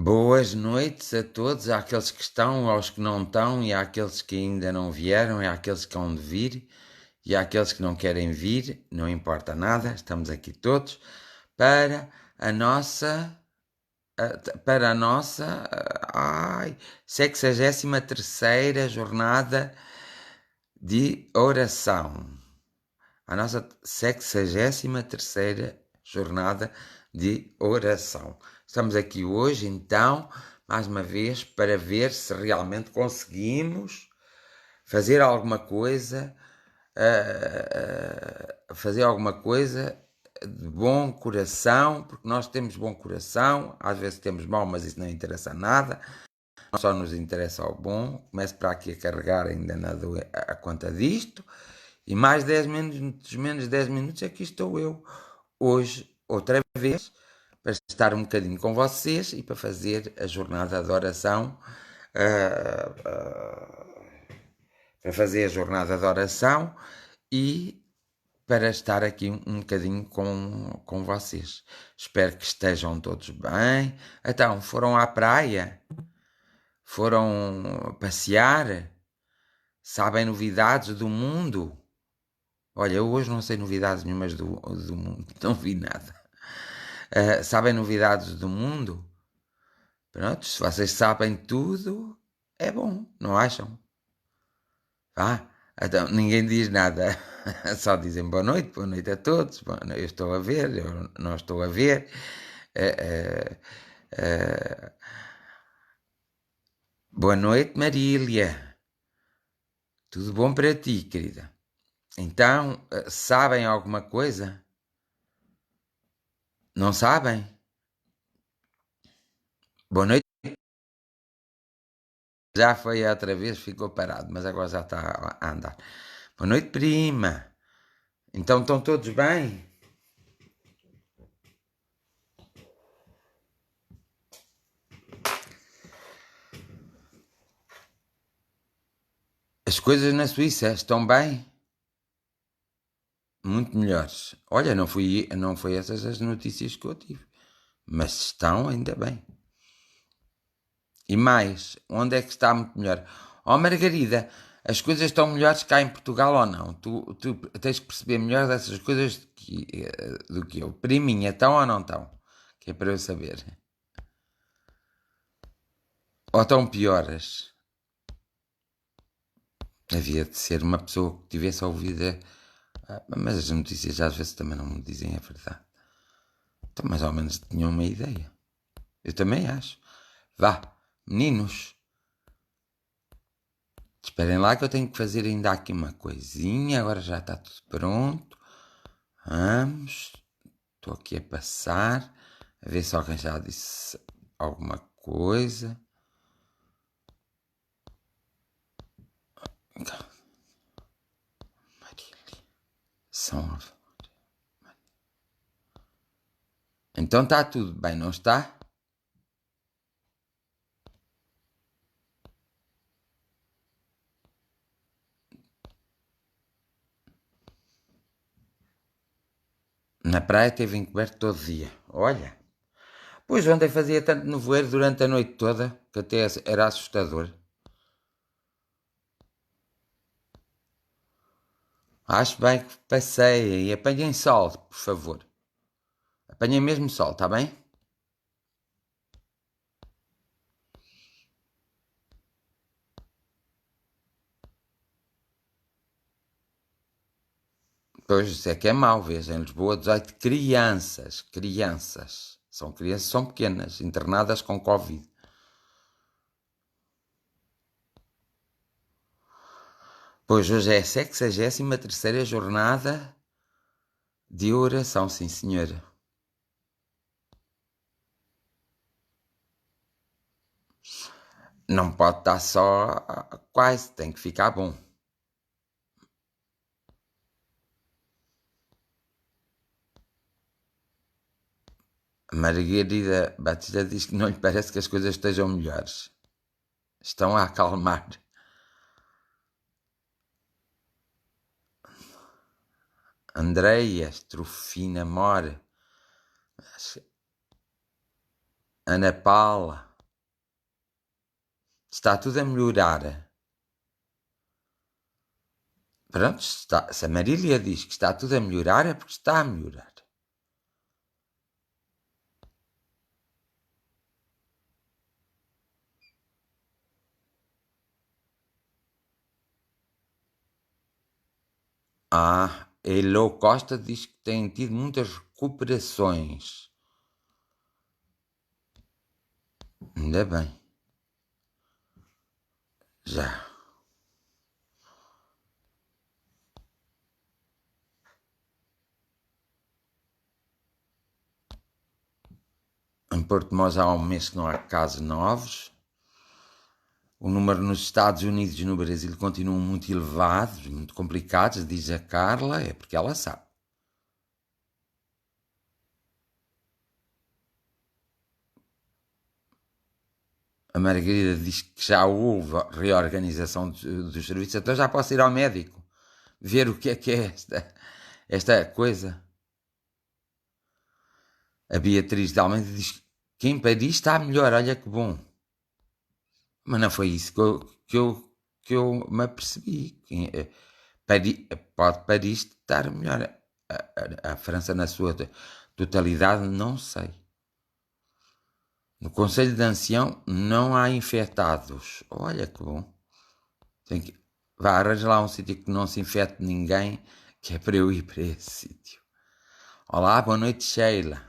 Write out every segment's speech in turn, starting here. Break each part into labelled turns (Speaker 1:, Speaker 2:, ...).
Speaker 1: Boas noites a todos, àqueles que estão, aos que não estão, e àqueles que ainda não vieram, e àqueles que hão de vir, e àqueles que não querem vir, não importa nada, estamos aqui todos para a nossa, para a nossa, 63ª jornada de oração. A nossa 63ª jornada de oração. Estamos aqui hoje, então, mais uma vez, para ver se realmente conseguimos fazer alguma coisa, de bom coração, porque nós temos bom coração, às vezes temos mau, mas isso não interessa nada, só nos interessa o bom. Começo para aqui a carregar ainda a conta disto, e mais 10 minutos, menos 10 minutos, aqui estou eu, hoje, outra vez, para estar um bocadinho com vocês e para fazer a jornada de oração, e para estar aqui um bocadinho com vocês. Espero que estejam todos bem. Então, foram à praia? Foram passear? Sabem novidades do mundo? Olha, eu hoje não sei novidades nenhumas do mundo, não vi nada. Sabem novidades do mundo? Pronto, se vocês sabem tudo, é bom, não acham? Então ninguém diz nada, só dizem boa noite a todos. Bom, eu estou a ver, eu não estou a ver. Boa noite, Marília. Tudo bom para ti, querida? Então, sabem alguma coisa? Não sabem? Boa noite. Já foi outra vez, ficou parado, mas agora já está a andar. Boa noite, prima. Então estão todos bem? As coisas na Suíça estão bem? Muito melhores. Olha, não foi essas as notícias que eu tive, mas estão ainda bem. E mais, onde é que está muito melhor? Oh, Margarida, as coisas estão melhores cá em Portugal ou não? Tu tens que perceber melhor dessas coisas do que eu. Priminha, estão ou não estão? Que é para eu saber. Ou estão piores? Havia de ser uma pessoa que tivesse ouvido. Mas as notícias às vezes também não me dizem a verdade. Então, mais ou menos tinham uma ideia. Eu também acho. Vá, meninos. Esperem lá que eu tenho que fazer ainda aqui uma coisinha. Agora já está tudo pronto. Vamos. Estou aqui a passar. A ver se alguém já disse alguma coisa. Marília. Então está tudo bem, não está? Na praia teve encoberto todo dia. Olha. Pois ontem fazia tanto nevoeiro durante a noite toda que até era assustador. Acho bem que passei e apanhem sol, por favor. Apanhem mesmo sol, está bem? Pois isso é que é mau, vês? Em Lisboa, 18 crianças. São crianças, são pequenas, internadas com Covid. Pois hoje é a 63ª jornada de oração, sim senhora. Não pode estar só quase, tem que ficar bom. A Margarida Batista diz que não lhe parece que as coisas estejam melhores. Estão a acalmar. Andreia, Estrofina, Mora, Ana Paula, está tudo a melhorar. Pronto, se a Marília diz que está tudo a melhorar, é porque está a melhorar. Elo Costa diz que tem tido muitas recuperações. Ainda bem. Já. Em Porto Mós há um mês que não há casos novos. O número nos Estados Unidos e no Brasil continuam muito elevados, muito complicados, diz a Carla, é porque ela sabe. A Margarida diz que já houve reorganização dos serviços, então já posso ir ao médico, ver o que é esta coisa. A Beatriz de Almeida diz que em Paris está melhor, olha que bom. Mas não foi isso que eu me apercebi. Pode Paris estar melhor. A França na sua totalidade, não sei. No Conselho de Ancião não há infectados. Olha que bom. Vá, arranja lá um sítio que não se infecte ninguém, que é para eu ir para esse sítio. Olá, boa noite, Sheila.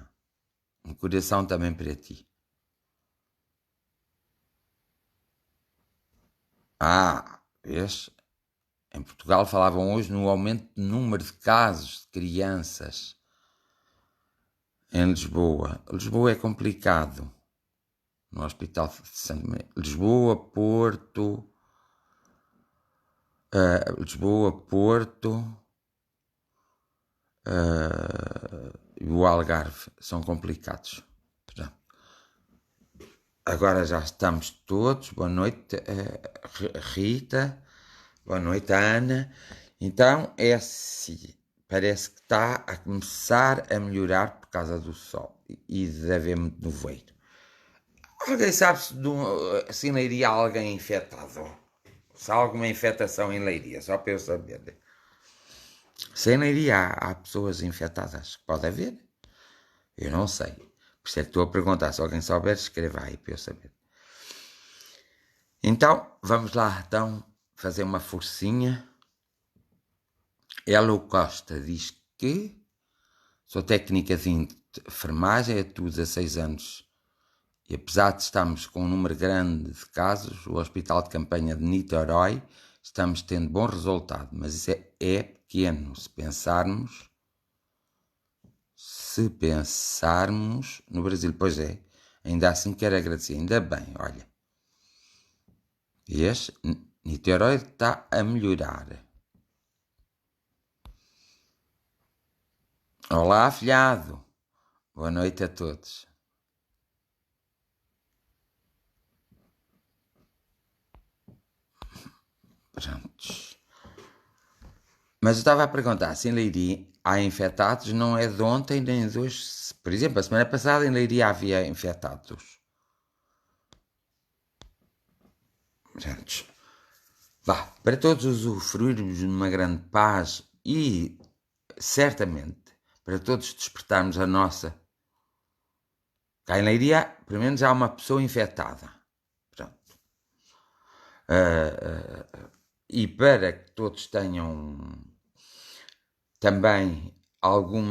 Speaker 1: Um coração também para ti. Vês? Em Portugal falavam hoje no aumento do número de casos de crianças em Lisboa. Lisboa é complicado. No Hospital de Santo Maria. Lisboa, Porto, e o Algarve são complicados. Agora já estamos todos. Boa noite, Rita. Boa noite, Ana. Então, é assim. Parece que está a começar a melhorar por causa do sol e de haver muito nevoeiro. Alguém sabe se em Leiria há alguém infectado? Se há alguma infectação em Leiria, só para eu saber. Se em Leiria há pessoas infectadas, pode haver? Eu não sei. Por isso é que estou a perguntar. Se alguém souber, escreva aí para eu saber. Então, vamos lá então fazer uma forcinha. Elo Costa diz que sou técnica de enfermagem, atuo 16 anos. E apesar de estarmos com um número grande de casos, o Hospital de Campanha de Niterói estamos tendo bom resultado. Mas isso é pequeno se pensarmos no Brasil. Pois é, ainda assim quero agradecer. Ainda bem, olha. Este Niterói está a melhorar. Olá, afilhado. Boa noite a todos. Prontos. Mas eu estava a perguntar se em Leiria há infectados, não é de ontem nem de hoje. Por exemplo, a semana passada em Leiria havia infectados. Prontos. Vá, para todos usufruirmos de uma grande paz e, certamente, para todos despertarmos a nossa. Cá em Leiria, pelo menos há uma pessoa infectada. Pronto. E para que todos tenham também algum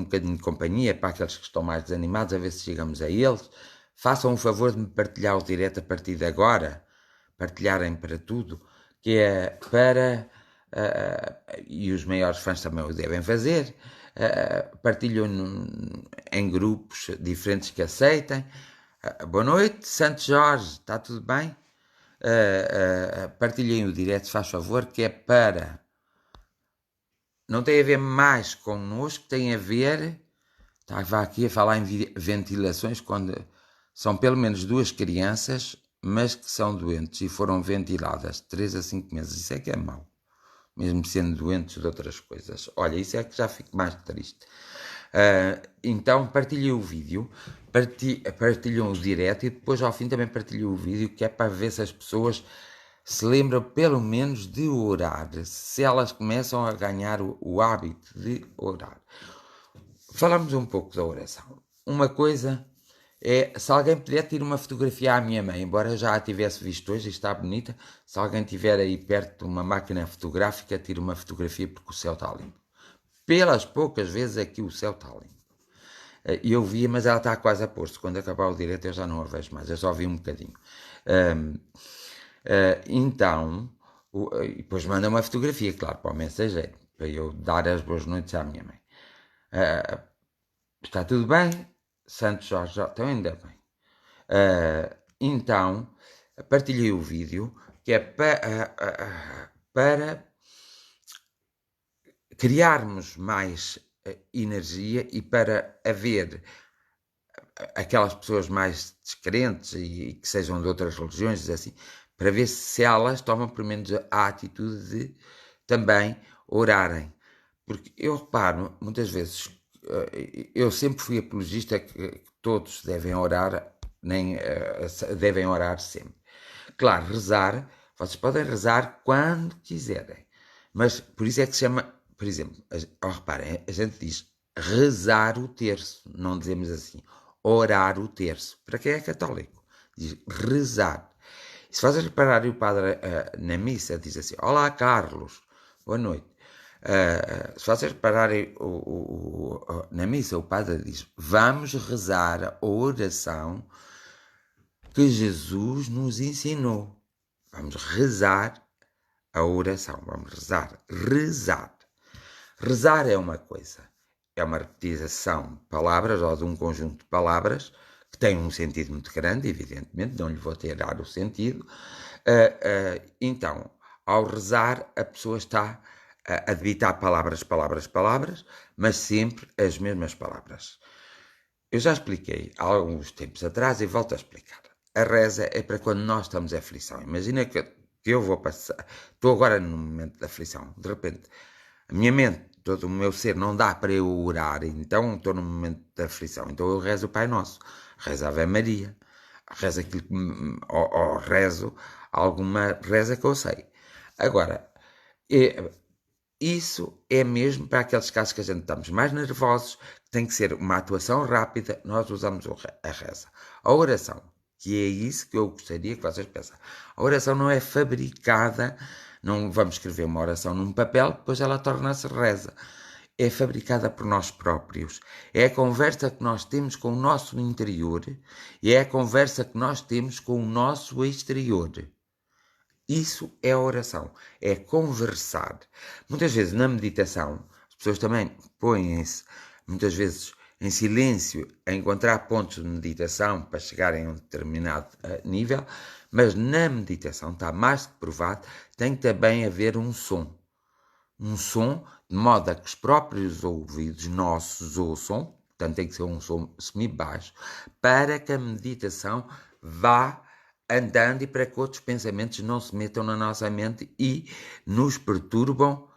Speaker 1: bocadinho de companhia para aqueles que estão mais desanimados, a ver se chegamos a eles, façam o favor de me partilhar o direto a partir de agora, partilharem para tudo, que é para, e os maiores fãs também o devem fazer, partilham em grupos diferentes que aceitem. Boa noite, Santo Jorge, está tudo bem? Partilhem o direto, se faz favor, que é para... Não tem a ver mais connosco, tem a ver... Estava aqui a falar em ventilações, quando são pelo menos 2 crianças, mas que são doentes e foram ventiladas 3 a 5 meses. Isso é que é mau. Mesmo sendo doentes de outras coisas. Olha, isso é que já fico mais triste. Então, partilhem o vídeo partilham o direto e depois ao fim também partilham o vídeo, que é para ver se as pessoas se lembram pelo menos de orar, se elas começam a ganhar o hábito de orar. Falamos um pouco da oração. Uma coisa é, se alguém puder tirar uma fotografia à minha mãe, embora já a tivesse visto hoje e está bonita, se alguém estiver aí perto de uma máquina fotográfica, tire uma fotografia porque o céu está limpo. Pelas poucas vezes aqui o céu está limpo. Eu via, mas ela está quase a pôr-se. Quando acabar o direto eu já não a vejo mais, eu só vi um bocadinho. Então, depois manda uma fotografia, claro, para o mensageiro, para eu dar as boas noites à minha mãe. Está tudo bem? Santo Jorge, então ainda bem. Então, partilhei o vídeo, que é para criarmos mais energia e para haver aquelas pessoas mais descrentes e que sejam de outras religiões, assim, para ver se elas tomam pelo menos a atitude de também orarem. Porque eu reparo, muitas vezes, eu sempre fui apologista que todos devem orar, devem orar sempre. Claro, rezar, vocês podem rezar quando quiserem, mas por isso é que se chama, por exemplo, reparem, a gente diz rezar o terço, não dizemos assim, orar o terço. Para quem é católico, diz rezar. E se vocês repararem, o padre na missa diz assim: Olá, Carlos, boa noite. Se vocês repararem na missa, o padre diz: Vamos rezar a oração que Jesus nos ensinou. Vamos rezar a oração. Vamos rezar. Rezar. Rezar é uma coisa. É uma repetição de palavras ou de um conjunto de palavras que tem um sentido muito grande, evidentemente, não lhe vou tirar o sentido. Então, ao rezar, a pessoa está a debitar palavras, mas sempre as mesmas palavras. Eu já expliquei há alguns tempos atrás e volto a explicar. A reza é para quando nós estamos em aflição. Imagina que eu vou passar, estou agora num momento de aflição, de repente, a minha mente, todo o meu ser não dá para eu orar, então estou num momento de aflição, então eu rezo o Pai Nosso, rezo a Ave Maria, rezo aquilo ou rezo alguma reza que eu sei. Agora, isso é mesmo para aqueles casos que a gente estamos mais nervosos, tem que ser uma atuação rápida, nós usamos a reza. A oração, que é isso que eu gostaria que vocês pensassem. A oração não é fabricada, não vamos escrever uma oração num papel, depois ela torna-se reza. É fabricada por nós próprios. É a conversa que nós temos com o nosso interior e é a conversa que nós temos com o nosso exterior. Isso é a oração, é conversar. Muitas vezes na meditação, as pessoas também põem-se, muitas vezes em silêncio, a encontrar pontos de meditação para chegarem a um determinado nível, mas na meditação, está mais que provado, tem também haver um som. Um som de modo a que os próprios ouvidos nossos ouçam, portanto tem que ser um som semi-baixo, para que a meditação vá andando e para que outros pensamentos não se metam na nossa mente e nos perturbam,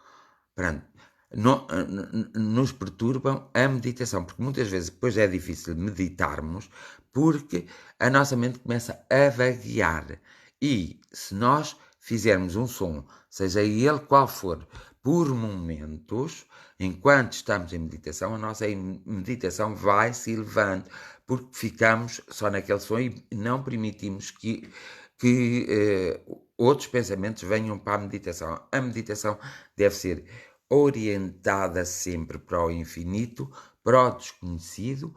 Speaker 1: nos perturbam a meditação, porque muitas vezes depois é difícil meditarmos porque a nossa mente começa a vaguear e se nós fizermos um som, seja ele qual for, por momentos, enquanto estamos em meditação, a nossa meditação vai se elevando, porque ficamos só naquele som e não permitimos que outros pensamentos venham para a meditação. A meditação deve ser orientada sempre para o infinito, para o desconhecido,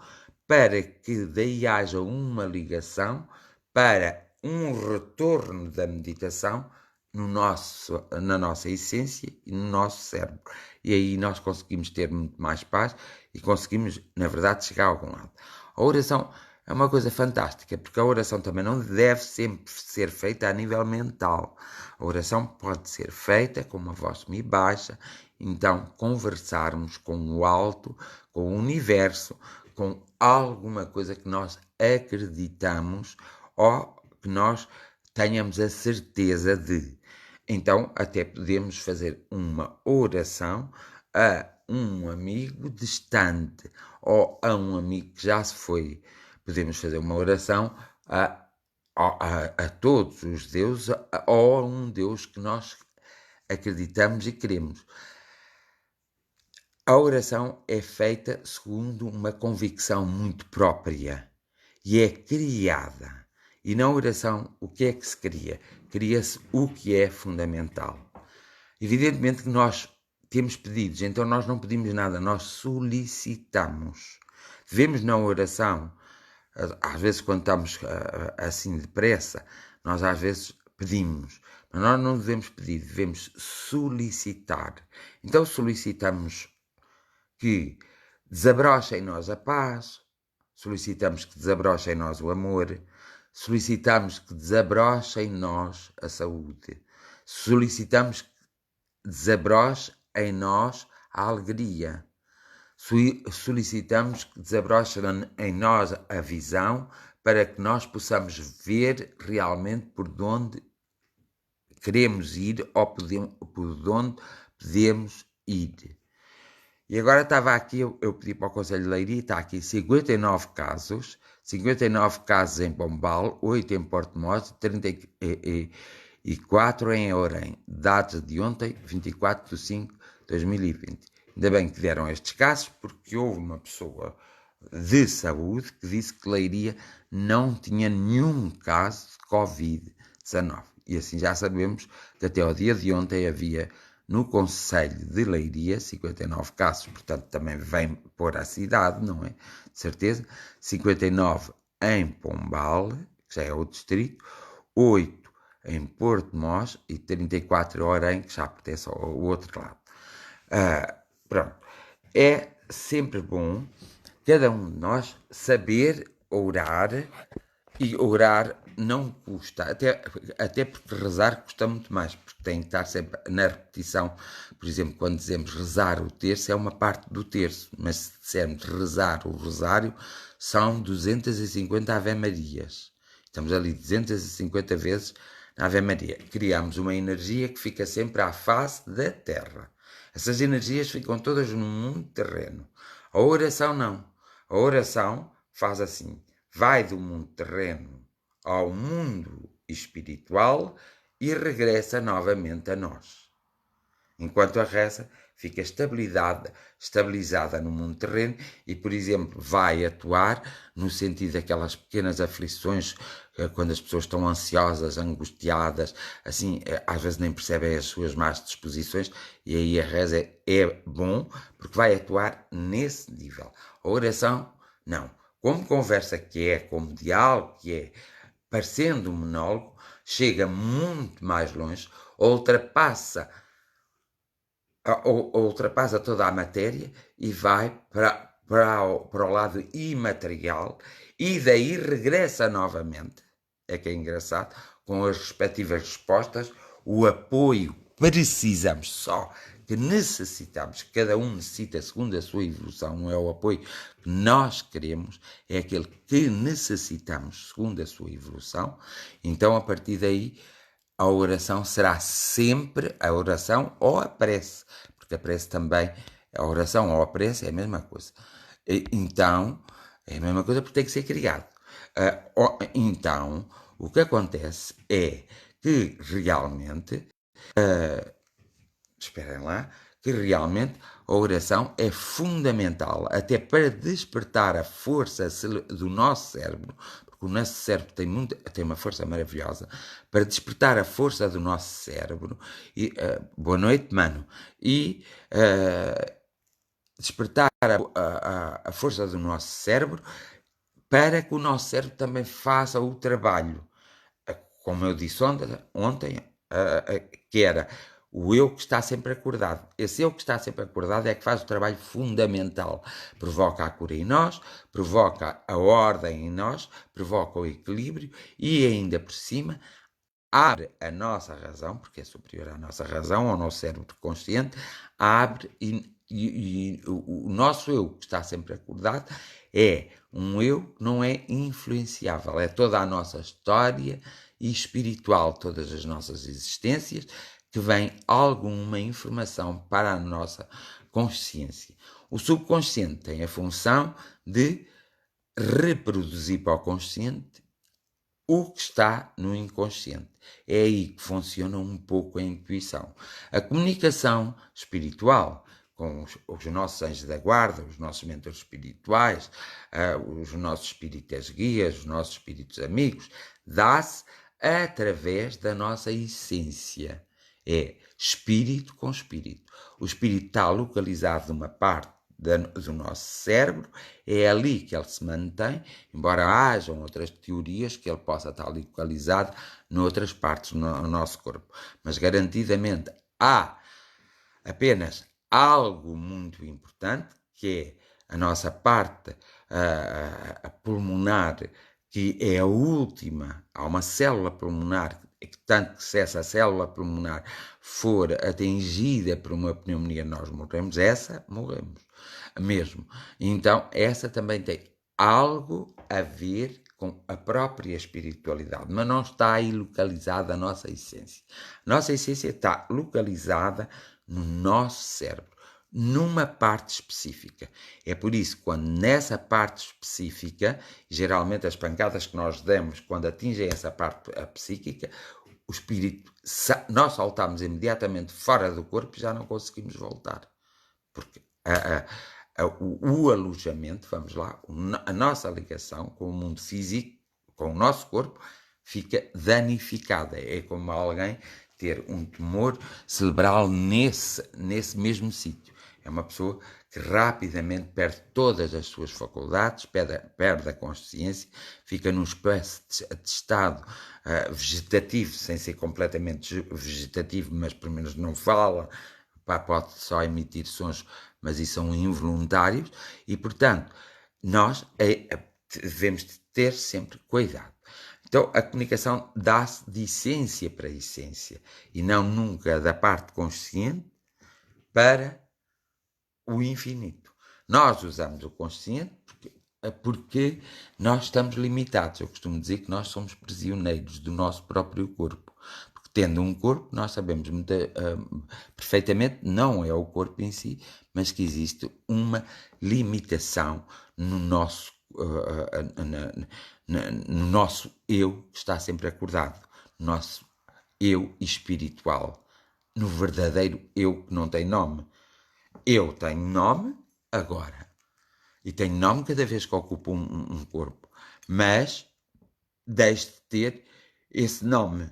Speaker 1: para que daí haja uma ligação para um retorno da meditação na nossa essência e no nosso cérebro. E aí nós conseguimos ter muito mais paz e conseguimos, na verdade, chegar a algum lado. A oração é uma coisa fantástica, porque a oração também não deve sempre ser feita a nível mental. A oração pode ser feita com uma voz semi-baixa, então conversarmos com o alto, com o universo, com alguma coisa que nós acreditamos ou que nós tenhamos a certeza de. Então, até podemos fazer uma oração a um amigo distante ou a um amigo que já se foi, Podemos fazer uma oração a todos os deuses ou a um Deus que nós acreditamos e queremos. A oração é feita segundo uma convicção muito própria e é criada. E na oração, o que é que se cria? Cria-se o que é fundamental. Evidentemente que nós temos pedidos, então nós não pedimos nada, nós solicitamos. Devemos na oração, às vezes quando estamos assim depressa, nós às vezes pedimos, mas nós não devemos pedir, devemos solicitar. Então solicitamos que desabroche em nós a paz, solicitamos que desabroche em nós o amor, solicitamos que desabroche em nós a saúde, solicitamos que desabroche em nós a alegria, solicitamos que desabroche em nós a visão para que nós possamos ver realmente por onde queremos ir ou por onde podemos ir. E agora estava aqui, eu pedi para o Conselho de Leiria, está aqui 59 casos em Pombal, 8 em Porto Mós, 34 em Orem, dados de ontem, 24 de 5 de 2020. Ainda bem que deram estes casos, porque houve uma pessoa de saúde que disse que Leiria não tinha nenhum caso de Covid-19. E assim já sabemos que até ao dia de ontem havia no Conselho de Leiria 59 casos, portanto também vem pôr a cidade, não é? De certeza. 59 em Pombal, que já é o distrito, 8 em Porto Mós e 34 em Orem, que já pertence ao outro lado. Pronto. É sempre bom cada um de nós saber orar, e orar não custa, até porque rezar custa muito mais, porque tem que estar sempre na repetição. Por exemplo, quando dizemos rezar o terço, é uma parte do terço, mas se dissermos rezar o rosário, são 250 Ave-Marias. Estamos ali 250 vezes na Ave-Maria. Criamos uma energia que fica sempre à face da terra. Essas energias ficam todas no mundo terreno. A oração não. A oração faz assim: vai do mundo terreno ao mundo espiritual e regressa novamente a nós. Enquanto a reza fica estabilizada no mundo terreno e, por exemplo, vai atuar no sentido daquelas pequenas aflições, quando as pessoas estão ansiosas, angustiadas, assim, às vezes nem percebem as suas más disposições, e aí a reza é bom, porque vai atuar nesse nível. A oração, não. Como conversa que é, como diálogo que é, parecendo um monólogo, chega muito mais longe, ultrapassa toda a matéria e vai para o lado imaterial e daí regressa novamente. É que é engraçado, com as respectivas respostas, o apoio precisamos só, que necessitamos, cada um necessita segundo a sua evolução, não é o apoio que nós queremos, é aquele que necessitamos segundo a sua evolução. Então, a partir daí, a oração será sempre a oração ou a prece, porque a prece também, a oração ou a prece é a mesma coisa. Então, é a mesma coisa porque tem que ser criado. Então, o que acontece é que realmente, esperem lá, que realmente a oração é fundamental, até para despertar a força do nosso cérebro, porque o nosso cérebro tem uma força maravilhosa, para despertar a força do nosso cérebro, e, boa noite, mano, e despertar a força do nosso cérebro, para que o nosso cérebro também faça o trabalho, como eu disse ontem, que era o eu que está sempre acordado. Esse eu que está sempre acordado é que faz o trabalho fundamental. Provoca a cura em nós, provoca a ordem em nós, provoca o equilíbrio e ainda por cima abre a nossa razão, porque é superior à nossa razão, ao nosso cérebro consciente, abre e o nosso eu que está sempre acordado é um eu que não é influenciável, é toda a nossa história e espiritual, todas as nossas existências, que vem alguma informação para a nossa consciência. O subconsciente tem a função de reproduzir para o consciente o que está no inconsciente. É aí que funciona um pouco a intuição. A comunicação espiritual com os nossos anjos da guarda, os nossos mentores espirituais, os nossos espíritas guias, os nossos espíritos amigos, dá-se através da nossa essência. É espírito com espírito. O espírito está localizado numa parte do nosso cérebro, é ali que ele se mantém, embora hajam outras teorias que ele possa estar localizado noutras partes do nosso corpo. Mas garantidamente há apenas algo muito importante, que é a nossa parte a pulmonar, que é a última. Há uma célula pulmonar, que tanto que se essa célula pulmonar for atingida por uma pneumonia, nós morremos, morremos mesmo. Então, essa também tem algo a ver com a própria espiritualidade, mas não está aí localizada a nossa essência. A nossa essência está localizada no nosso cérebro, numa parte específica. É por isso que quando nessa parte específica, geralmente as pancadas que nós damos quando atingem essa parte psíquica, o espírito, nós saltamos imediatamente fora do corpo e já não conseguimos voltar. Porque o alojamento, vamos lá, a nossa ligação com o mundo físico, com o nosso corpo, fica danificada. É como alguém ter um tumor cerebral nesse mesmo sítio. É uma pessoa que rapidamente perde todas as suas faculdades, perde a consciência, fica num espécie de estado vegetativo, sem ser completamente vegetativo, mas pelo menos não fala, pode só emitir sons, mas isso são involuntários, e portanto nós devemos ter sempre cuidado. Então, a comunicação dá-se de essência para essência e não nunca da parte consciente para o infinito. Nós usamos o consciente porque nós estamos limitados. Eu costumo dizer que nós somos prisioneiros do nosso próprio corpo. Porque tendo um corpo, nós sabemos perfeitamente, não é o corpo em si, mas que existe uma limitação no nosso no nosso eu que está sempre acordado, no nosso eu espiritual, no verdadeiro eu que não tem nome. Eu tenho nome agora, e tenho nome cada vez que ocupo um corpo, mas deixo de ter esse nome.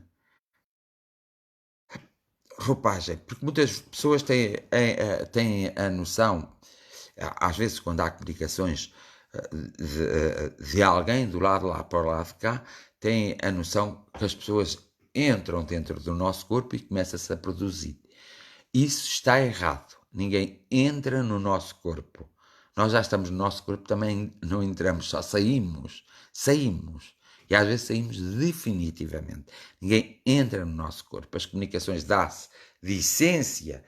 Speaker 1: Roupagem, porque muitas pessoas têm a noção, às vezes quando há comunicações de alguém do lado lá para o lado de cá, têm a noção que as pessoas entram dentro do nosso corpo e começam-se a produzir. Isso está errado. Ninguém entra no nosso corpo. Nós já estamos no nosso corpo, também não entramos, só saímos. Saímos. E às vezes saímos definitivamente. Ninguém entra no nosso corpo. As comunicações dão-se de essência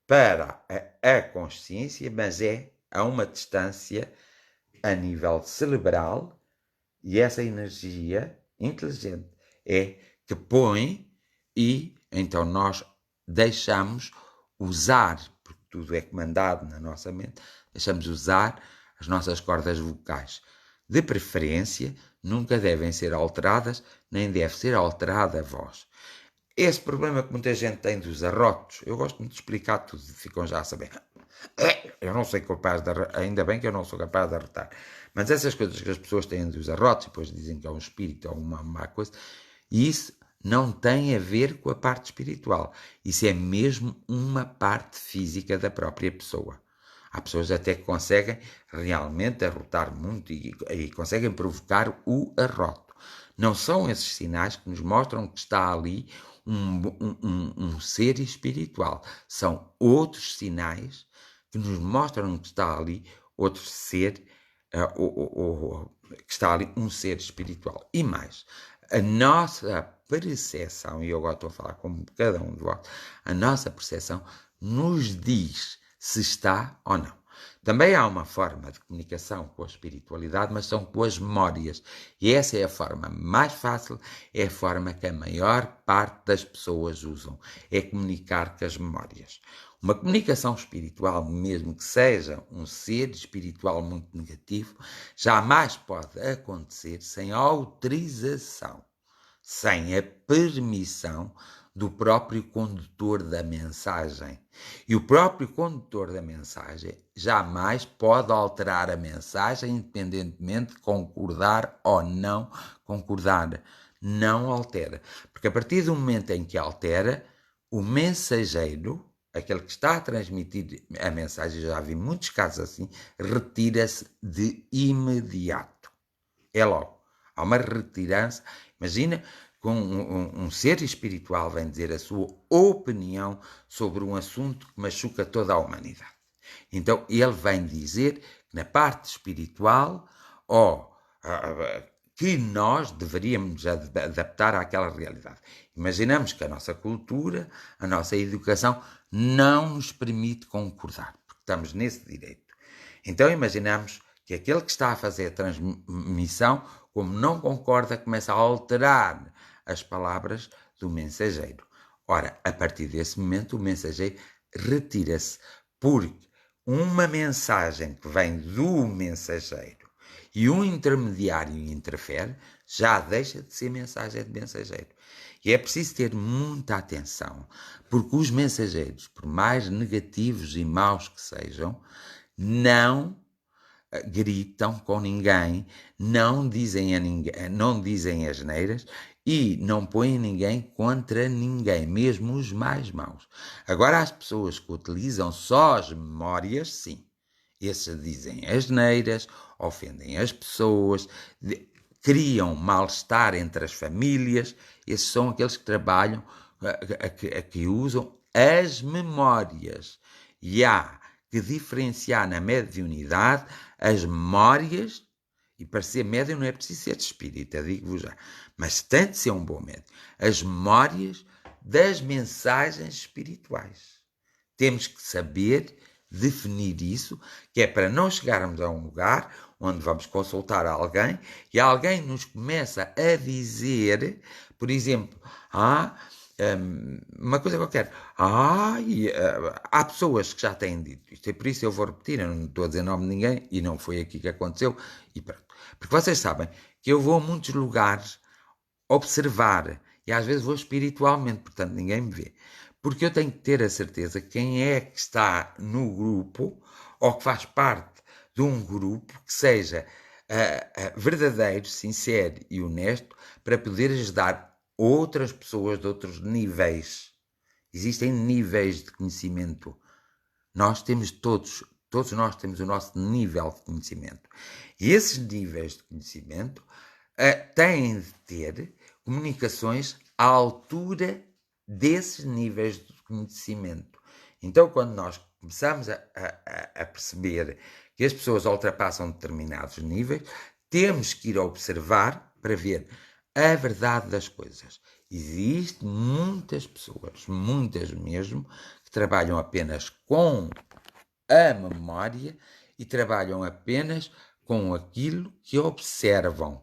Speaker 1: para a consciência, mas é a uma distância a nível cerebral, e essa energia inteligente é que põe, e então nós deixamos usar, porque tudo é comandado na nossa mente, deixamos usar as nossas cordas vocais. De preferência, nunca devem ser alteradas, nem deve ser alterada a voz. Esse problema que muita gente tem dos arrotos, eu gosto muito de explicar tudo, ficam já a saber. Eu não sou capaz de ainda bem que eu não sou capaz de arrotar. Mas essas coisas que as pessoas têm dos arrotos, e depois dizem que é um espírito ou uma má coisa, isso não tem a ver com a parte espiritual. Isso é mesmo uma parte física da própria pessoa. Há pessoas até que conseguem realmente arrotar muito e conseguem provocar o arroto. Não são esses sinais que nos mostram que está ali um ser espiritual. São outros sinais que nos mostram que está ali outro ser, que está ali um ser espiritual. E mais, a nossa percepção, e eu agora estou a falar com cada um de vós, a nossa percepção nos diz se está ou não. Também há uma forma de comunicação com a espiritualidade, mas são com as memórias. E essa é a forma mais fácil, é a forma que a maior parte das pessoas usam, é comunicar com as memórias. Uma comunicação espiritual, mesmo que seja um ser espiritual muito negativo, jamais pode acontecer sem autorização, sem a permissão do próprio condutor da mensagem. E o próprio condutor da mensagem jamais pode alterar a mensagem, independentemente de concordar ou não concordar. Não altera. Porque a partir do momento em que altera, o mensageiro, aquele que está a transmitir a mensagem, já vi muitos casos assim, retira-se de imediato. É logo. Há uma retirança. Imagina que um ser espiritual vem dizer a sua opinião sobre um assunto que machuca toda a humanidade. Então, ele vem dizer que na parte espiritual, que nós deveríamos adaptar àquela realidade. Imaginamos que a nossa cultura, a nossa educação não nos permite concordar, porque estamos nesse direito. Então imaginamos que aquele que está a fazer a transmissão, como não concorda, começa a alterar as palavras do mensageiro. Ora, a partir desse momento, o mensageiro retira-se, porque uma mensagem que vem do mensageiro e um intermediário interfere, já deixa de ser mensagem de mensageiro. E é preciso ter muita atenção, porque os mensageiros, por mais negativos e maus que sejam, não gritam com ninguém, não dizem asneiras e não põem ninguém contra ninguém, mesmo os mais maus. Agora, as pessoas que utilizam só as memórias, sim. Esses dizem asneiras, ofendem as pessoas, criam mal-estar entre as famílias. Esses são aqueles que trabalham, que usam as memórias. E há que diferenciar na mediunidade as memórias, e para ser médium não é preciso ser de espírita, digo-vos já, mas tem de ser um bom médium, as memórias das mensagens espirituais. Temos que saber definir isso, que é para não chegarmos a um lugar onde vamos consultar alguém e alguém nos começa a dizer, por exemplo, uma coisa qualquer. Há pessoas que já têm dito isto, e por isso eu vou repetir, eu não estou a dizer nome de ninguém, e não foi aqui que aconteceu, e pronto. Porque vocês sabem que eu vou a muitos lugares observar, e às vezes vou espiritualmente, portanto ninguém me vê. Porque eu tenho que ter a certeza quem é que está no grupo, ou que faz parte de um grupo que seja verdadeiro, sincero e honesto, para poder ajudar outras pessoas de outros níveis. Existem níveis de conhecimento. Nós temos todos nós temos o nosso nível de conhecimento. E esses níveis de conhecimento têm de ter comunicações à altura desses níveis de conhecimento. Então, quando nós começamos a perceber que as pessoas ultrapassam determinados níveis, temos que ir observar para ver a verdade das coisas. Existem muitas pessoas, muitas mesmo, que trabalham apenas com a memória e trabalham apenas com aquilo que observam.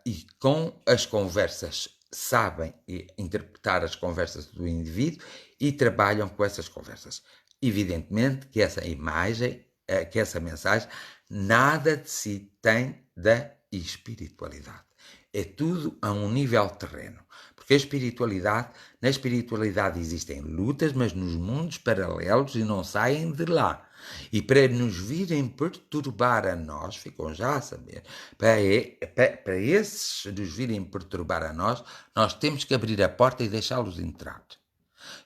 Speaker 1: E com as conversas, sabem interpretar as conversas do indivíduo e trabalham com essas conversas. Evidentemente que essa imagem, que essa mensagem, nada de si tem da espiritualidade. É tudo a um nível terreno. Porque na espiritualidade existem lutas, mas nos mundos paralelos e não saem de lá. E para nos virem perturbar a nós, ficam já a saber, para esses nos virem perturbar a nós temos que abrir a porta e deixá-los entrar.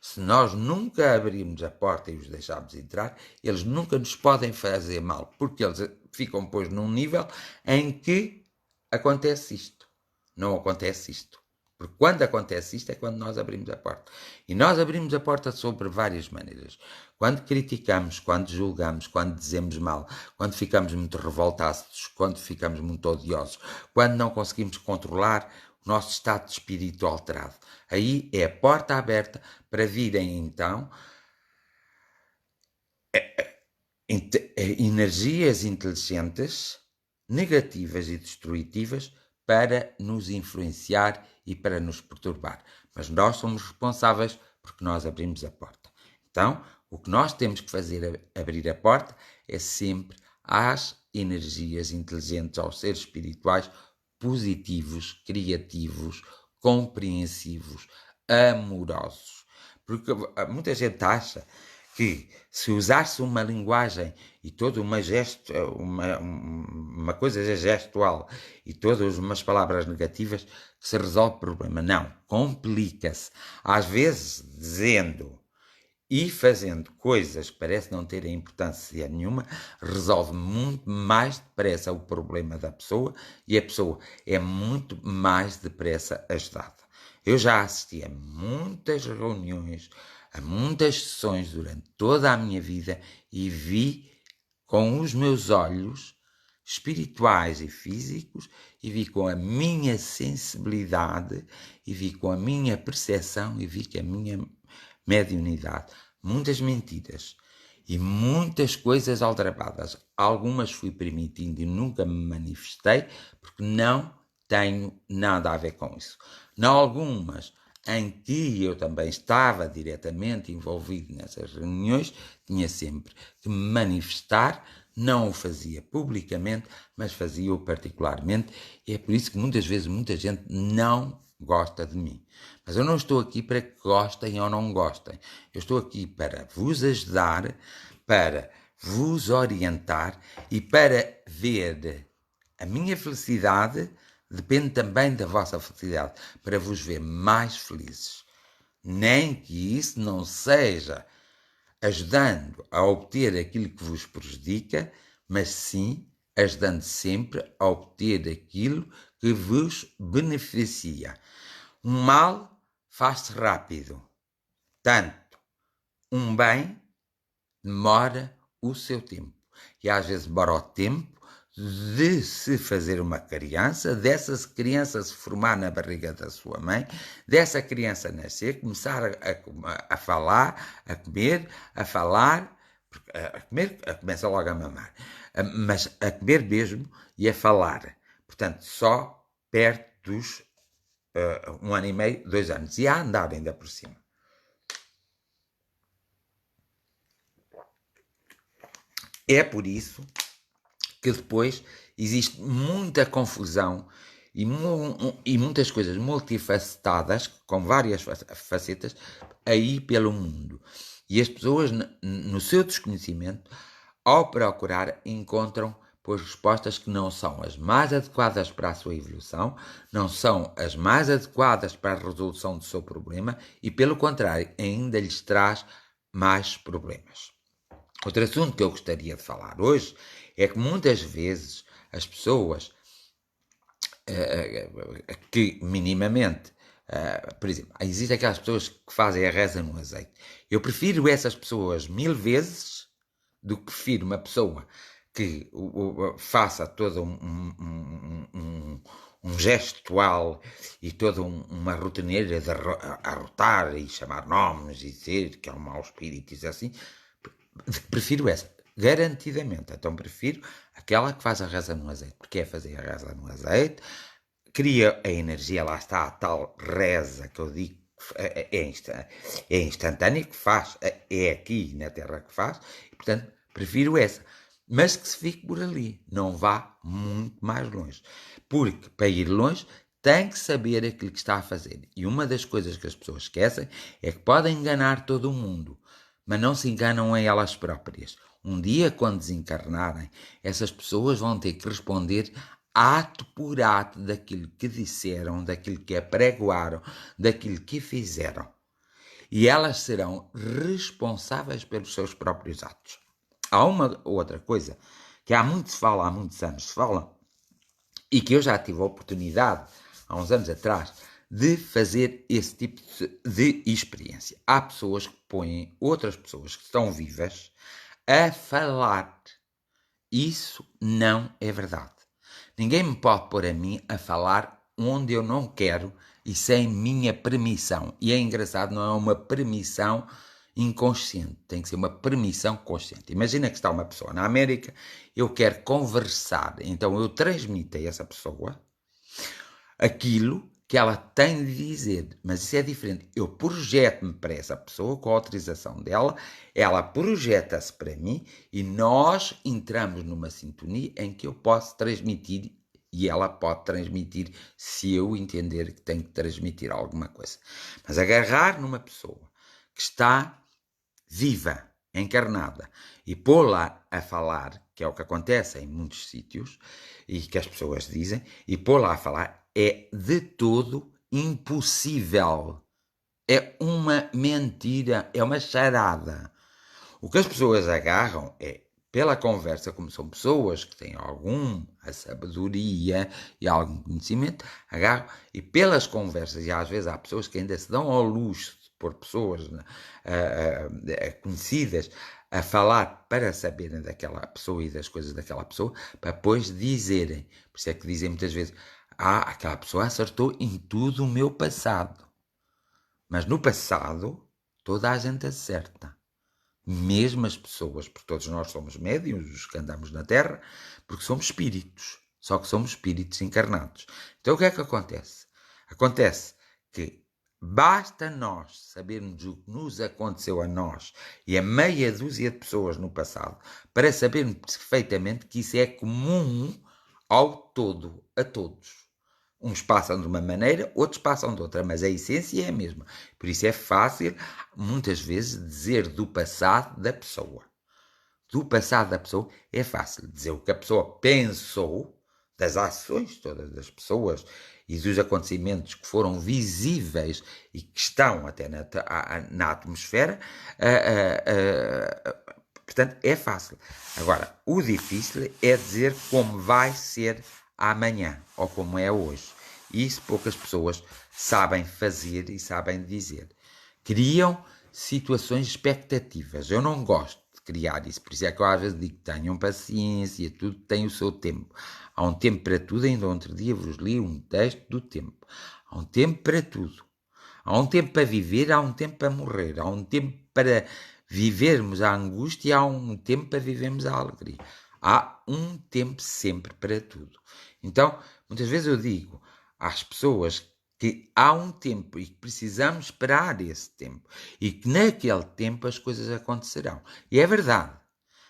Speaker 1: Se nós nunca abrirmos a porta e os deixarmos entrar, eles nunca nos podem fazer mal, porque eles ficam, pois, num nível em que acontece isto. Não acontece isto. Porque quando acontece isto é quando nós abrimos a porta. E nós abrimos a porta sobre várias maneiras. Quando criticamos, quando julgamos, quando dizemos mal, quando ficamos muito revoltados, quando ficamos muito odiosos, quando não conseguimos controlar o nosso estado de espírito alterado. Aí é a porta aberta para virem então energias inteligentes, negativas e destrutivas para nos influenciar e para nos perturbar. Mas nós somos responsáveis porque nós abrimos a porta. Então, o que nós temos que fazer abrir a porta é sempre às energias inteligentes, aos seres espirituais positivos, criativos, compreensivos, amorosos. Porque muita gente acha que se usasse uma linguagem e toda uma coisa gestual e todas umas palavras negativas que se resolve o problema. Não, complica-se. Às vezes, dizendo e fazendo coisas que parecem não terem importância nenhuma, resolve muito mais depressa o problema da pessoa e a pessoa é muito mais depressa ajudada. Eu já assisti a muitas reuniões, a muitas sessões durante toda a minha vida e vi com os meus olhos espirituais e físicos e vi com a minha sensibilidade e vi com a minha percepção e vi com a minha mediunidade muitas mentiras e muitas coisas aldrabadas. Algumas fui permitindo e nunca me manifestei porque não tenho nada a ver com isso. Em algumas em que eu também estava diretamente envolvido nessas reuniões, tinha sempre que me manifestar, não o fazia publicamente, mas fazia-o particularmente, e é por isso que muitas vezes muita gente não gosta de mim. Mas eu não estou aqui para que gostem ou não gostem. Eu estou aqui para vos ajudar, para vos orientar e para ver a minha felicidade depende também da vossa felicidade, para vos ver mais felizes. Nem que isso não seja ajudando a obter aquilo que vos prejudica, mas sim ajudando sempre a obter aquilo que vos beneficia. Um mal faz-se rápido, tanto um bem demora o seu tempo. E às vezes demora o tempo de se fazer uma criança, dessa criança se formar na barriga da sua mãe, dessa criança nascer, começar a falar, a comer, a falar, a comer, começa logo a mamar, mas a comer mesmo e a falar. Portanto, só perto dos 1 ano e meio, 2 anos, e a andar ainda por cima. É por isso que depois existe muita confusão e muitas coisas multifacetadas, com várias facetas, aí pelo mundo. E as pessoas, no seu desconhecimento, ao procurar, encontram pois respostas que não são as mais adequadas para a sua evolução, não são as mais adequadas para a resolução do seu problema e, pelo contrário, ainda lhes traz mais problemas. Outro assunto que eu gostaria de falar hoje é que muitas vezes as pessoas que minimamente, por exemplo, existem aquelas pessoas que fazem a reza no azeite. Eu prefiro essas pessoas 1000 vezes do que prefiro uma pessoa que faça todo um gestual e toda uma rotineira de arrotar e chamar nomes e dizer que é um mau espírito e assim. Prefiro essa, garantidamente. Então prefiro aquela que faz a reza no azeite, porque é fazer a reza no azeite, cria a energia, lá está a tal reza que eu digo, é instantânea, que faz, é aqui na Terra que faz, e portanto prefiro essa. Mas que se fique por ali, não vá muito mais longe. Porque para ir longe tem que saber aquilo que está a fazer. E uma das coisas que as pessoas esquecem é que podem enganar todo o mundo, mas não se enganam a elas próprias. Um dia, quando desencarnarem, essas pessoas vão ter que responder ato por ato daquilo que disseram, daquilo que apregoaram, daquilo que fizeram. E elas serão responsáveis pelos seus próprios atos. Há uma outra coisa que há muitos anos se fala, e que eu já tive a oportunidade, há uns anos atrás, de fazer esse tipo de experiência. Há pessoas que põem outras pessoas que estão vivas a falar. Isso não é verdade. Ninguém me pode pôr a mim a falar onde eu não quero e sem minha permissão. E é engraçado, não é uma permissão inconsciente, tem que ser uma permissão consciente. Imagina que está uma pessoa na América, eu quero conversar, então eu transmito a essa pessoa aquilo que ela tem de dizer, mas isso é diferente. Eu projeto-me para essa pessoa com a autorização dela, ela projeta-se para mim e nós entramos numa sintonia em que eu posso transmitir e ela pode transmitir se eu entender que tenho que transmitir alguma coisa. Mas agarrar numa pessoa que está viva, encarnada, e pô-la a falar, que é o que acontece em muitos sítios, e que as pessoas dizem, e pô-la a falar é de todo impossível. É uma mentira, é uma charada. O que as pessoas agarram é, pela conversa, como são pessoas que têm alguma sabedoria e algum conhecimento, agarram, e pelas conversas, e às vezes há pessoas que ainda se dão ao luxo de pôr pessoas conhecidas a falar para saberem daquela pessoa e das coisas daquela pessoa, para depois dizerem. Por isso é que dizem muitas vezes, aquela pessoa acertou em tudo o meu passado. Mas no passado, toda a gente acerta. Mesmo as pessoas, porque todos nós somos médiuns, os que andamos na Terra, porque somos espíritos, só que somos espíritos encarnados. Então o que é que acontece? Acontece que basta nós sabermos o que nos aconteceu a nós e a meia dúzia de pessoas no passado para sabermos perfeitamente que isso é comum ao todo, a todos. Uns passam de uma maneira, outros passam de outra, mas a essência é a mesma. Por isso é fácil, muitas vezes, dizer do passado da pessoa. Do passado da pessoa é fácil dizer o que a pessoa pensou, das ações todas das pessoas e dos acontecimentos que foram visíveis e que estão até na atmosfera. Portanto, é fácil. Agora, o difícil é dizer como vai ser amanhã ou como é hoje. Isso poucas pessoas sabem fazer e sabem dizer. Criam situações expectativas. Eu não gosto de criar isso. Por isso é que eu às vezes digo, tenham paciência, tudo tem o seu tempo. Há um tempo para tudo. Ainda outro dia vos li um texto do tempo. Há um tempo para tudo. Há um tempo para viver, há um tempo para morrer. Há um tempo para vivermos a angústia, há um tempo para vivermos a alegria. Há um tempo sempre para tudo. Então, muitas vezes eu digo às pessoas que há um tempo e que precisamos esperar esse tempo e que naquele tempo as coisas acontecerão. E é verdade.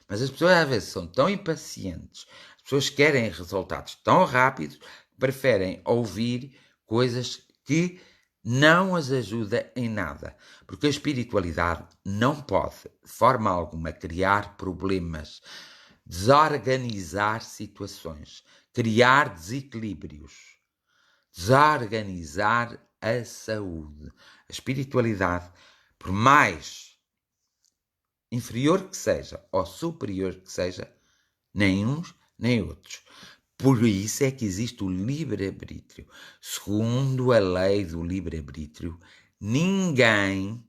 Speaker 1: Mas as pessoas às vezes são tão impacientes, as pessoas querem resultados tão rápidos, que preferem ouvir coisas que não as ajuda em nada. Porque a espiritualidade não pode, de forma alguma, criar problemas, desorganizar situações, criar desequilíbrios, desorganizar a saúde. A espiritualidade, por mais inferior que seja ou superior que seja, nem uns nem outros. Por isso é que existe o livre-arbítrio. Segundo a lei do livre-arbítrio, ninguém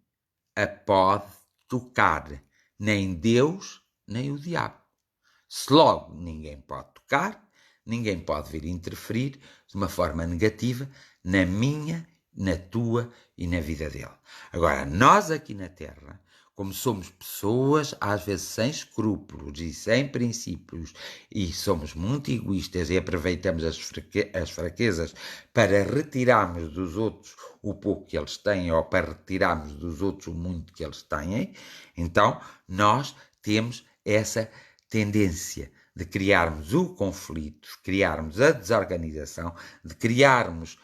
Speaker 1: a pode tocar, nem Deus, nem o diabo. Se logo ninguém pode tocar, ninguém pode vir interferir de uma forma negativa na minha, na tua e na vida dele. Agora, nós aqui na Terra, como somos pessoas, às vezes sem escrúpulos e sem princípios, e somos muito egoístas e aproveitamos as fraquezas para retirarmos dos outros o pouco que eles têm ou para retirarmos dos outros o muito que eles têm, então nós temos essa tendência de criarmos o conflito, de criarmos a desorganização, de criarmos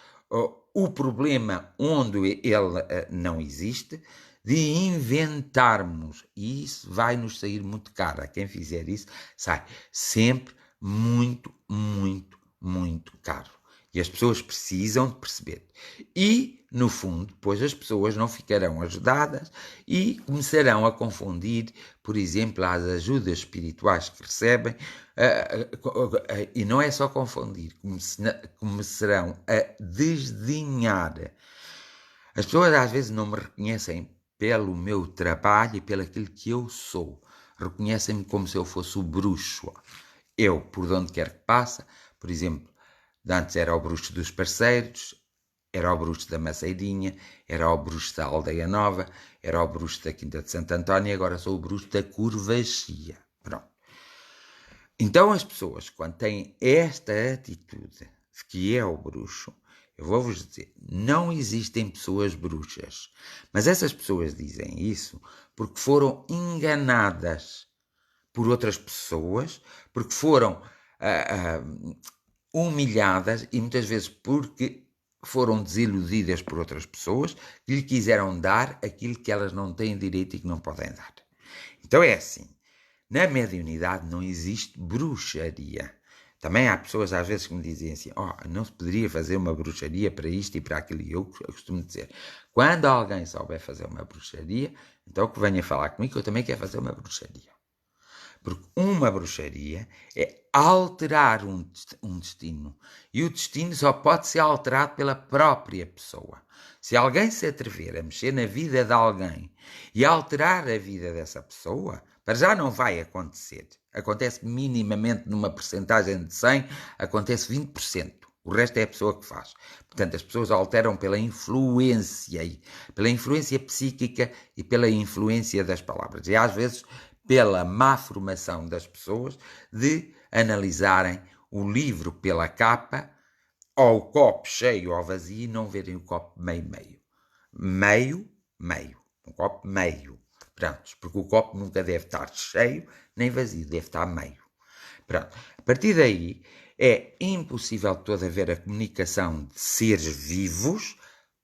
Speaker 1: o problema onde ele não existe, de inventarmos, e isso vai nos sair muito caro. A quem fizer isso sai sempre muito, muito, muito caro. E as pessoas precisam de perceber. E, no fundo, depois as pessoas não ficarão ajudadas e começarão a confundir, por exemplo, as ajudas espirituais que recebem, e não é só confundir, começarão a desdenhar. As pessoas às vezes não me reconhecem pelo meu trabalho e pelo aquilo que eu sou. Reconhecem-me como se eu fosse o bruxo. Eu, por onde quer que passe, por exemplo, antes era o bruxo dos parceiros, Era o bruxo da Maceirinha, era o bruxo da Aldeia Nova, era o bruxo da Quinta de Santo António e agora sou o bruxo da Curvaxia. Pronto. Então as pessoas, quando têm esta atitude de que é o bruxo, eu vou-vos dizer, não existem pessoas bruxas. Mas essas pessoas dizem isso porque foram enganadas por outras pessoas, porque foram humilhadas e muitas vezes porque foram desiludidas por outras pessoas que lhe quiseram dar aquilo que elas não têm direito e que não podem dar. Então é assim, na mediunidade não existe bruxaria. Também há pessoas às vezes que me dizem assim, não se poderia fazer uma bruxaria para isto e para aquilo. E eu costumo dizer, quando alguém souber fazer uma bruxaria, então que venha falar comigo que eu também quero fazer uma bruxaria. Porque uma bruxaria é alterar um destino. E o destino só pode ser alterado pela própria pessoa. Se alguém se atrever a mexer na vida de alguém e alterar a vida dessa pessoa, para já não vai acontecer. Acontece minimamente numa percentagem de 100, acontece 20%. O resto é a pessoa que faz. Portanto, as pessoas alteram pela influência psíquica e pela influência das palavras. E às vezes pela má formação das pessoas de analisarem o livro pela capa, ou o copo cheio ou vazio, e não verem o copo meio-meio. Meio. Um copo meio. Pronto, porque o copo nunca deve estar cheio nem vazio, deve estar meio. Pronto. A partir daí, é impossível toda haver a comunicação de seres vivos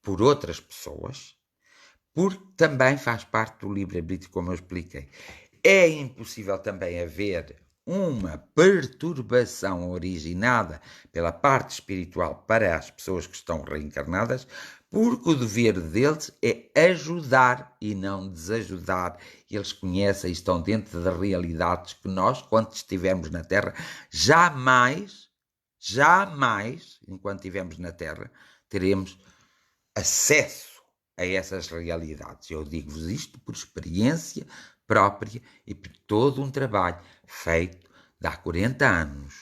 Speaker 1: por outras pessoas, porque também faz parte do livre-arbítrio, como eu expliquei. É impossível também haver uma perturbação originada pela parte espiritual para as pessoas que estão reencarnadas, porque o dever deles é ajudar e não desajudar. Eles conhecem e estão dentro das realidades que nós, quando estivermos na Terra, jamais, enquanto estivermos na Terra, teremos acesso a essas realidades. Eu digo-vos isto por experiência própria e por todo um trabalho feito de há 40 anos,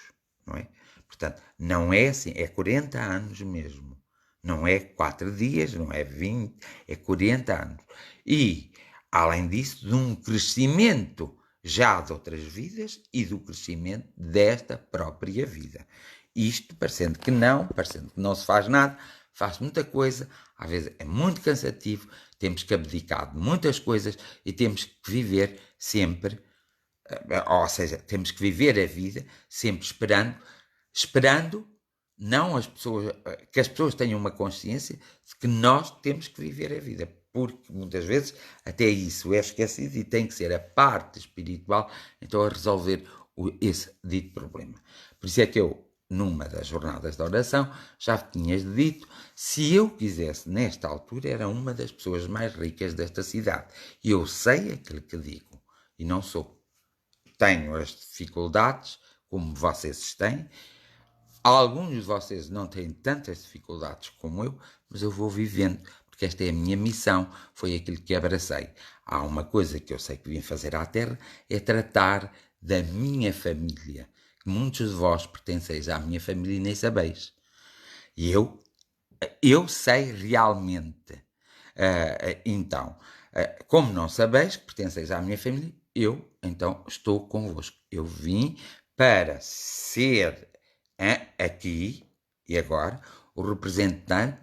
Speaker 1: não é? Portanto, não é assim, é 40 anos mesmo. Não é 4 dias, não é 20, é 40 anos. E, além disso, de um crescimento já de outras vidas e do crescimento desta própria vida. Isto, parecendo que não se faz nada, faz muita coisa, às vezes é muito cansativo, temos que abdicar de muitas coisas e temos que viver sempre, ou seja, temos que viver a vida sempre esperando não as pessoas, que as pessoas tenham uma consciência de que nós temos que viver a vida, porque muitas vezes até isso é esquecido e tem que ser a parte espiritual então a resolver esse dito problema. Por isso é que eu, numa das jornadas de oração, já tinhas dito, se eu quisesse, nesta altura, era uma das pessoas mais ricas desta cidade. E eu sei aquilo que digo, e não sou. Tenho as dificuldades, como vocês têm. Alguns de vocês não têm tantas dificuldades como eu, mas eu vou vivendo, porque esta é a minha missão, foi aquilo que abracei. Há uma coisa que eu sei que vim fazer à Terra, é tratar da minha família. Muitos de vós pertenceis à minha família e nem sabeis. E eu sei realmente. Então, como não sabeis que pertenceis à minha família, eu então estou convosco. Eu vim para ser aqui e agora o representante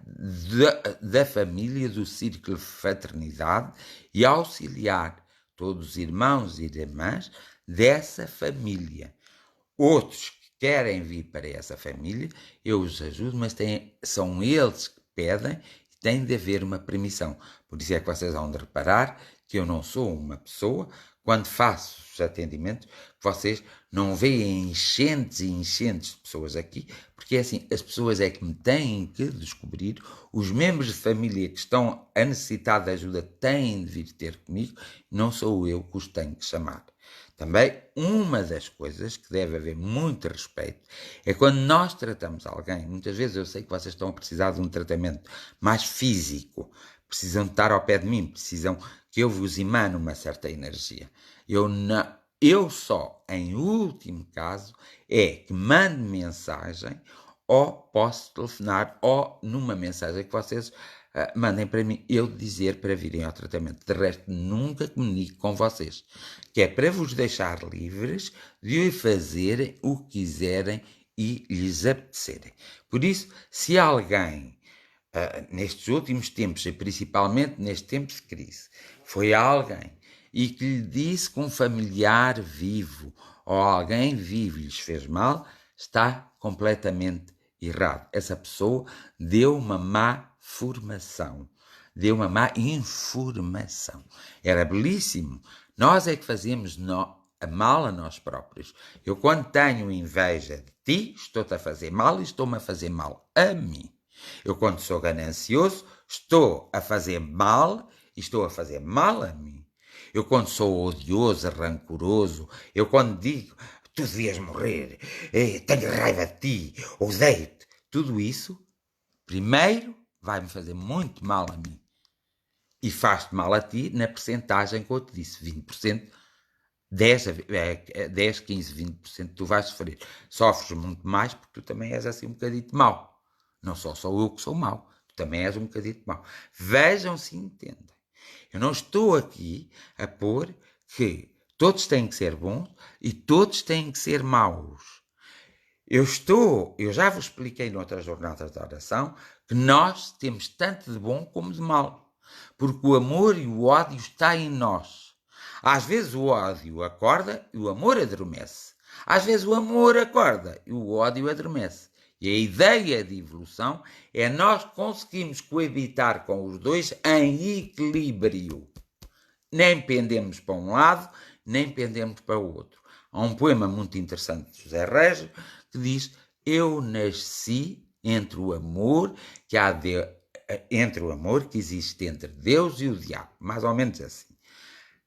Speaker 1: da família do Círculo de Fraternidade e auxiliar todos os irmãos e irmãs dessa família. Outros que querem vir para essa família, eu os ajudo, mas são eles que pedem e tem de haver uma permissão. Por isso é que vocês vão de reparar que eu não sou uma pessoa, quando faço os atendimentos, vocês não veem enchentes e enchentes de pessoas aqui, porque é assim, as pessoas é que me têm que descobrir, os membros de família que estão a necessitar de ajuda têm de vir ter comigo, não sou eu que os tenho que chamar. Também, uma das coisas que deve haver muito respeito é quando nós tratamos alguém. Muitas vezes eu sei que vocês estão a precisar de um tratamento mais físico, precisam de estar ao pé de mim, precisam que eu vos emane uma certa energia. Eu só, em último caso, é que mando mensagem ou posso telefonar, ou numa mensagem que vocês mandem para mim, eu dizer para virem ao tratamento. De resto, nunca comunico com vocês, que é para vos deixar livres de fazerem o que quiserem e lhes apetecerem. Por isso, se alguém, nestes últimos tempos, e principalmente neste tempo de crise, foi alguém e que lhe disse que um familiar vivo ou alguém vivo lhes fez mal, está completamente errado. Essa pessoa deu uma má formação, deu uma má informação. Era belíssimo. Nós é que fazemos mal a nós próprios. Eu, quando tenho inveja de ti, estou-te a fazer mal e estou-me a fazer mal a mim. Eu, quando sou ganancioso, estou a fazer mal e estou a fazer mal a mim. Eu, quando sou odioso, rancoroso, eu, quando digo, tu devias morrer, tenho raiva de ti, odeio-te, tudo isso, primeiro, vai-me fazer muito mal a mim. E faz-te mal a ti na percentagem que eu te disse, 20%, 10, 15, 20% tu vais sofrer. Sofres muito mais porque tu também és assim um bocadito mau. Não só sou eu que sou mau, tu também és um bocadito mau. Vejam se entendem. Eu não estou aqui a pôr que todos têm que ser bons e todos têm que ser maus. Eu já vos expliquei noutras jornadas de oração que nós temos tanto de bom como de mal. Porque o amor e o ódio está em nós. Às vezes o ódio acorda e o amor adormece. Às vezes o amor acorda e o ódio adormece. E a ideia de evolução é nós conseguirmos coabitar com os dois em equilíbrio. Nem pendemos para um lado, nem pendemos para o outro. Há um poema muito interessante de José Régio que diz: eu nasci entre o amor entre o amor que existe entre Deus e o diabo. Mais ou menos assim.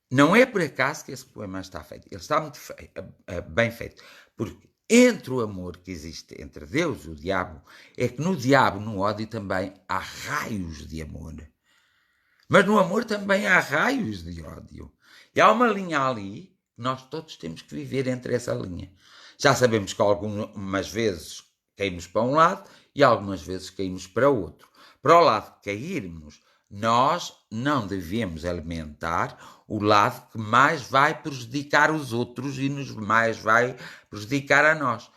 Speaker 1: Não é por acaso que esse poema está feito. Ele está muito bem feito. Porque entre o amor que existe entre Deus e o diabo, é que no diabo, no ódio, também há raios de amor. Mas no amor também há raios de ódio. E há uma linha ali que nós todos temos que viver entre essa linha. Já sabemos que algumas vezes caímos para um lado e algumas vezes caímos para o outro. Para o lado que cairmos, nós não devemos alimentar o lado que mais vai prejudicar os outros e mais vai prejudicar a nós.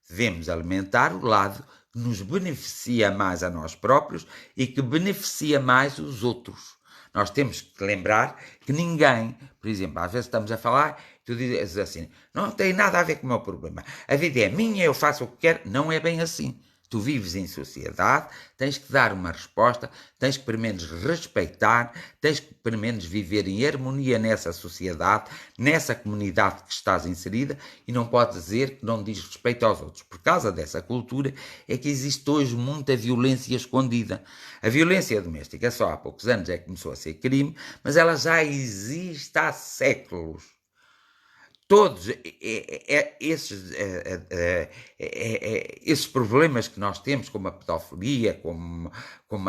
Speaker 1: Devemos alimentar o lado que nos beneficia mais a nós próprios e que beneficia mais os outros. Nós temos que lembrar que ninguém, por exemplo, às vezes estamos a falar, tu dizes assim, não tem nada a ver com o meu problema. A vida é minha, eu faço o que quero. Não é bem assim. Tu vives em sociedade, tens que dar uma resposta, tens que pelo menos respeitar, tens que pelo menos viver em harmonia nessa sociedade, nessa comunidade que estás inserida, e não podes dizer que não diz respeito aos outros. Por causa dessa cultura é que existe hoje muita violência escondida. A violência doméstica só há poucos anos é que começou a ser crime, mas ela já existe há séculos. Todos esses problemas que nós temos, como a pedofilia, como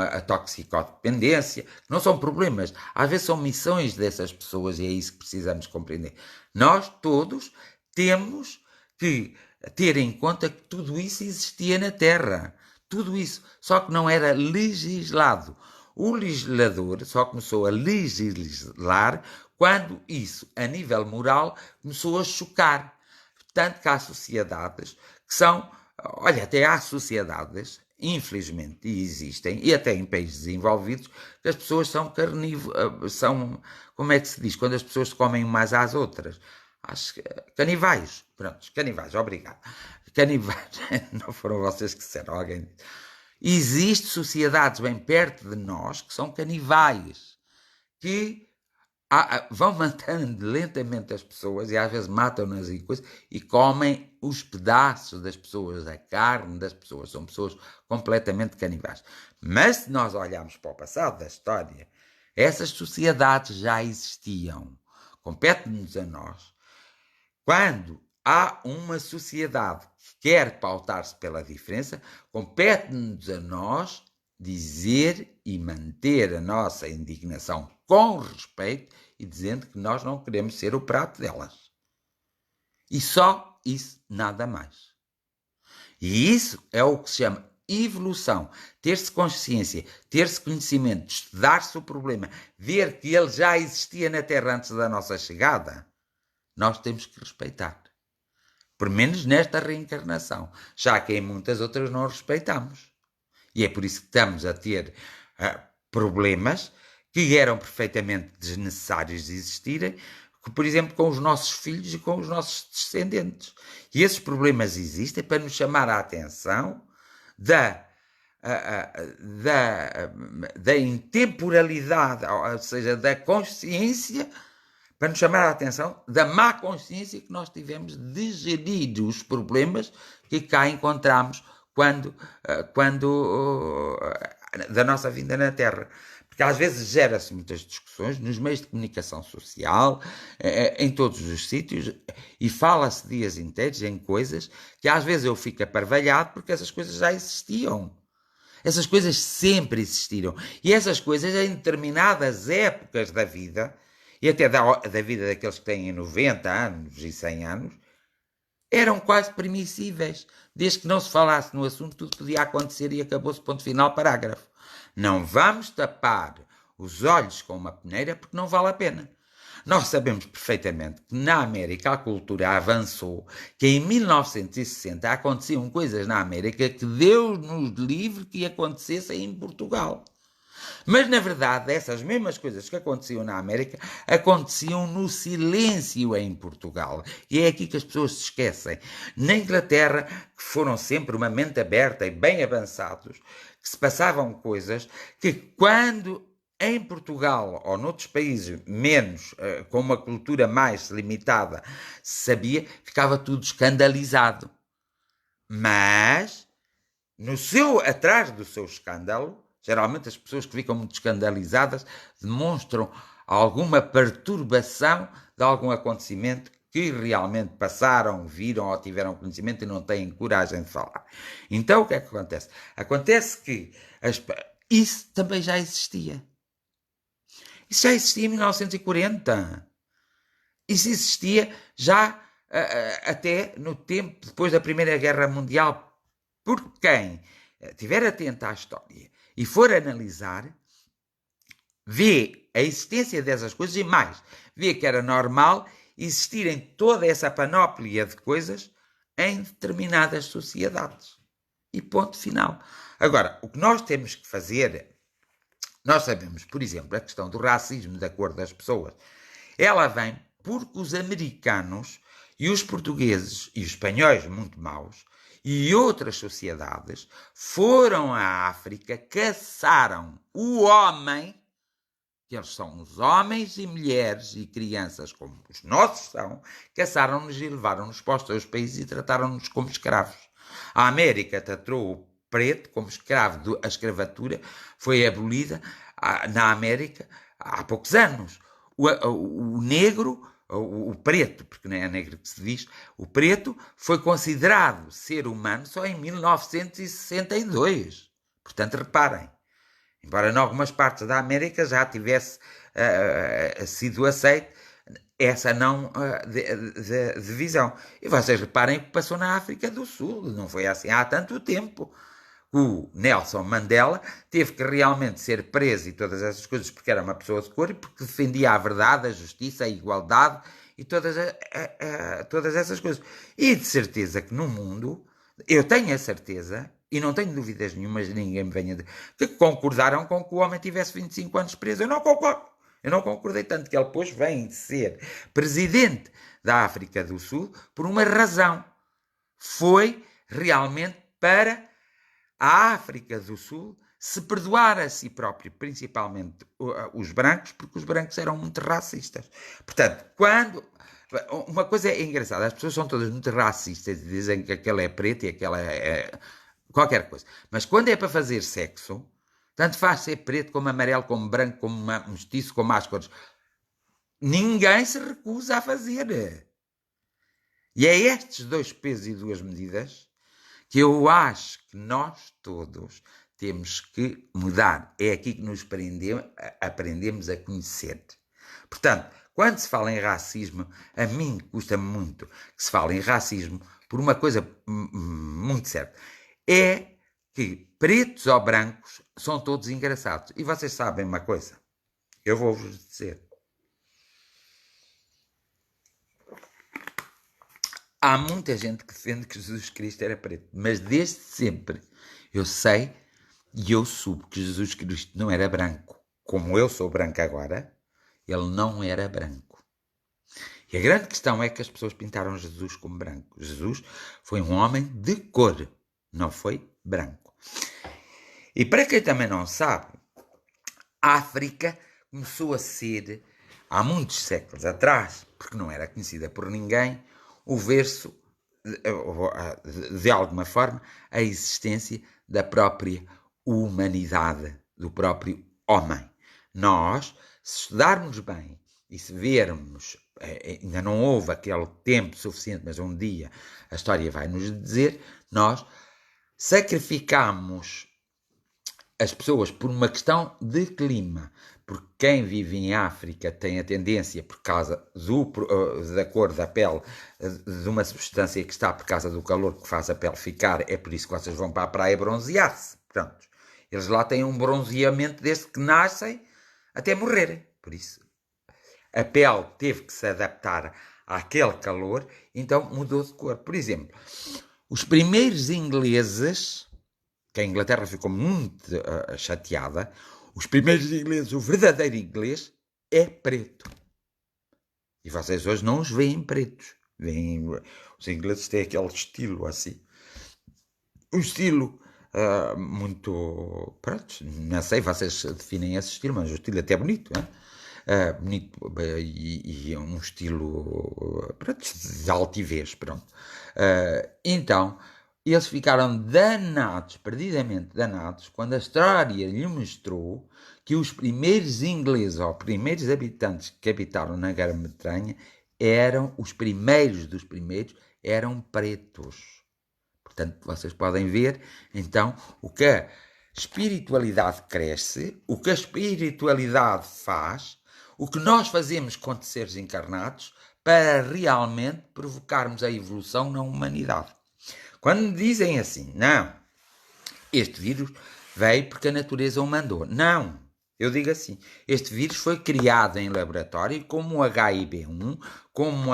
Speaker 1: a toxicodependência, não são problemas, às vezes são missões dessas pessoas e é isso que precisamos compreender. Nós todos temos que ter em conta que tudo isso existia na Terra, tudo isso, só que não era legislado. O legislador só começou a legislar quando isso, a nível moral, começou a chocar. Tanto que há sociedades que são... Olha, até há sociedades, infelizmente, e existem, e até em países desenvolvidos, que as pessoas são carnívoras, são... Como é que se diz? Quando as pessoas se comem umas às outras. Acho que... Canibais. Pronto, canibais, obrigado. Canibais. Não foram vocês que disseram, alguém disse. Existem sociedades bem perto de nós que são canibais, que vão matando lentamente as pessoas e às vezes matam-nas e comem os pedaços das pessoas, a carne das pessoas. São pessoas completamente canibais. Mas se nós olharmos para o passado da história, essas sociedades já existiam. Compete-nos a nós. Quando há uma sociedade que quer pautar-se pela diferença, compete-nos a nós dizer e manter a nossa indignação com respeito e dizendo que nós não queremos ser o prato delas. E só isso, nada mais. E isso é o que se chama evolução. Ter-se consciência, ter-se conhecimento, estudar-se o problema, ver que ele já existia na Terra antes da nossa chegada, nós temos que respeitar. Por menos nesta reencarnação, já que em muitas outras não respeitamos. E é por isso que estamos a ter problemas que eram perfeitamente desnecessários de existirem, por exemplo, com os nossos filhos e com os nossos descendentes. E esses problemas existem para nos chamar a atenção da intemporalidade, ou seja, da consciência, para nos chamar a atenção da má consciência que nós tivemos de gerir os problemas que cá encontramos quando da nossa vinda na Terra. Porque às vezes gera-se muitas discussões nos meios de comunicação social, em todos os sítios, e fala-se dias inteiros em coisas que às vezes eu fico aparvalhado porque essas coisas já existiam. Essas coisas sempre existiram. E essas coisas em determinadas épocas da vida, e até da vida daqueles que têm 90 anos e 100 anos, eram quase permissíveis. Desde que não se falasse no assunto, tudo podia acontecer e acabou-se, ponto final, parágrafo. Não vamos tapar os olhos com uma peneira porque não vale a pena. Nós sabemos perfeitamente que na América a cultura avançou, que em 1960 aconteciam coisas na América que Deus nos livre que acontecessem em Portugal. Mas, na verdade, essas mesmas coisas que aconteciam na América aconteciam no silêncio em Portugal. E é aqui que as pessoas se esquecem. Na Inglaterra, que foram sempre uma mente aberta e bem avançados, que se passavam coisas que quando em Portugal ou noutros países menos, com uma cultura mais limitada, se sabia, ficava tudo escandalizado. Mas, atrás do seu escândalo, geralmente as pessoas que ficam muito escandalizadas demonstram alguma perturbação de algum acontecimento que realmente passaram, viram ou tiveram conhecimento e não têm coragem de falar. Então o que é que acontece? Acontece que isso também já existia. Isso já existia em 1940. Isso existia já até no tempo depois da Primeira Guerra Mundial. Por quem estiver atento à história e for analisar, vê a existência dessas coisas e mais, vê que era normal existirem toda essa panóplia de coisas em determinadas sociedades. E ponto final. Agora, o que nós temos que fazer, nós sabemos, por exemplo, a questão do racismo da cor das pessoas, ela vem porque os americanos e os portugueses e os espanhóis muito maus e outras sociedades foram à África, caçaram o homem, que eles são os homens e mulheres e crianças como os nossos são, caçaram-nos e levaram-nos para os seus países e trataram-nos como escravos. A América tratou o preto como escravo. A escravatura foi abolida na América há poucos anos. O negro, o preto, porque não é negro que se diz, o preto foi considerado ser humano só em 1962. Portanto, reparem, embora em algumas partes da América já tivesse sido aceito essa não divisão. E vocês reparem o que passou na África do Sul, não foi assim há tanto tempo. O Nelson Mandela teve que realmente ser preso e todas essas coisas porque era uma pessoa de cor e porque defendia a verdade, a justiça, a igualdade e todas essas coisas. E de certeza que no mundo, eu tenho a certeza, e não tenho dúvidas nenhumas de ninguém me venha que concordaram com que o homem tivesse 25 anos preso. Eu não concordo. Eu não concordei tanto que ele depois vem de ser presidente da África do Sul por uma razão. Foi realmente para a África do Sul se perdoar a si próprio, principalmente os brancos, porque os brancos eram muito racistas. Portanto, uma coisa é engraçada, as pessoas são todas muito racistas e dizem que aquela é preta e aquela é qualquer coisa. Mas quando é para fazer sexo, tanto faz ser preto como amarelo, como branco, como mestiço, como as cores. Ninguém se recusa a fazer. E é estes dois pesos e duas medidas que eu acho que nós todos temos que mudar. É aqui que nos aprendemos a conhecer. Portanto, quando se fala em racismo, a mim custa muito que se fale em racismo por uma coisa muito certa. É que pretos ou brancos são todos engraçados. E vocês sabem uma coisa? Eu vou-vos dizer. Há muita gente que defende que Jesus Cristo era preto, mas desde sempre eu sei e eu soube que Jesus Cristo não era branco. Como eu sou branco agora, ele não era branco. E a grande questão é que as pessoas pintaram Jesus como branco. Jesus foi um homem de cor, não foi branco. E para quem também não sabe, a África começou a ser, há muitos séculos atrás, porque não era conhecida por ninguém, o verso, de alguma forma, a existência da própria humanidade, do próprio homem. Nós, se estudarmos bem e se vermos, ainda não houve aquele tempo suficiente, mas um dia a história vai nos dizer, nós sacrificamos as pessoas por uma questão de clima, porque quem vive em África tem a tendência, por causa da cor da pele, de uma substância que está por causa do calor que faz a pele ficar, é por isso que vocês vão para a praia bronzear-se. Pronto. Eles lá têm um bronzeamento desde que nascem até morrerem. Por isso, a pele teve que se adaptar àquele calor, então mudou de cor. Por exemplo, os primeiros ingleses, que a Inglaterra ficou muito chateada, os primeiros ingleses, o verdadeiro inglês, é preto. E vocês hoje não os veem pretos. Os ingleses têm aquele estilo assim. Um estilo muito... Pronto, não sei, vocês definem esse estilo, mas o estilo até é bonito, não é? Bonito e um estilo pronto, de altivez, pronto. Então, eles ficaram danados, perdidamente danados, quando a história lhe mostrou que os primeiros ingleses, ou primeiros habitantes que habitaram na Grã-Bretanha, eram os primeiros dos primeiros, eram pretos. Portanto, vocês podem ver, então, o que a espiritualidade cresce, o que a espiritualidade faz, o que nós fazemos quanto seres encarnados para realmente provocarmos a evolução na humanidade. Quando me dizem assim, não, este vírus veio porque a natureza o mandou. Não, eu digo assim, este vírus foi criado em laboratório como o HIV-1, como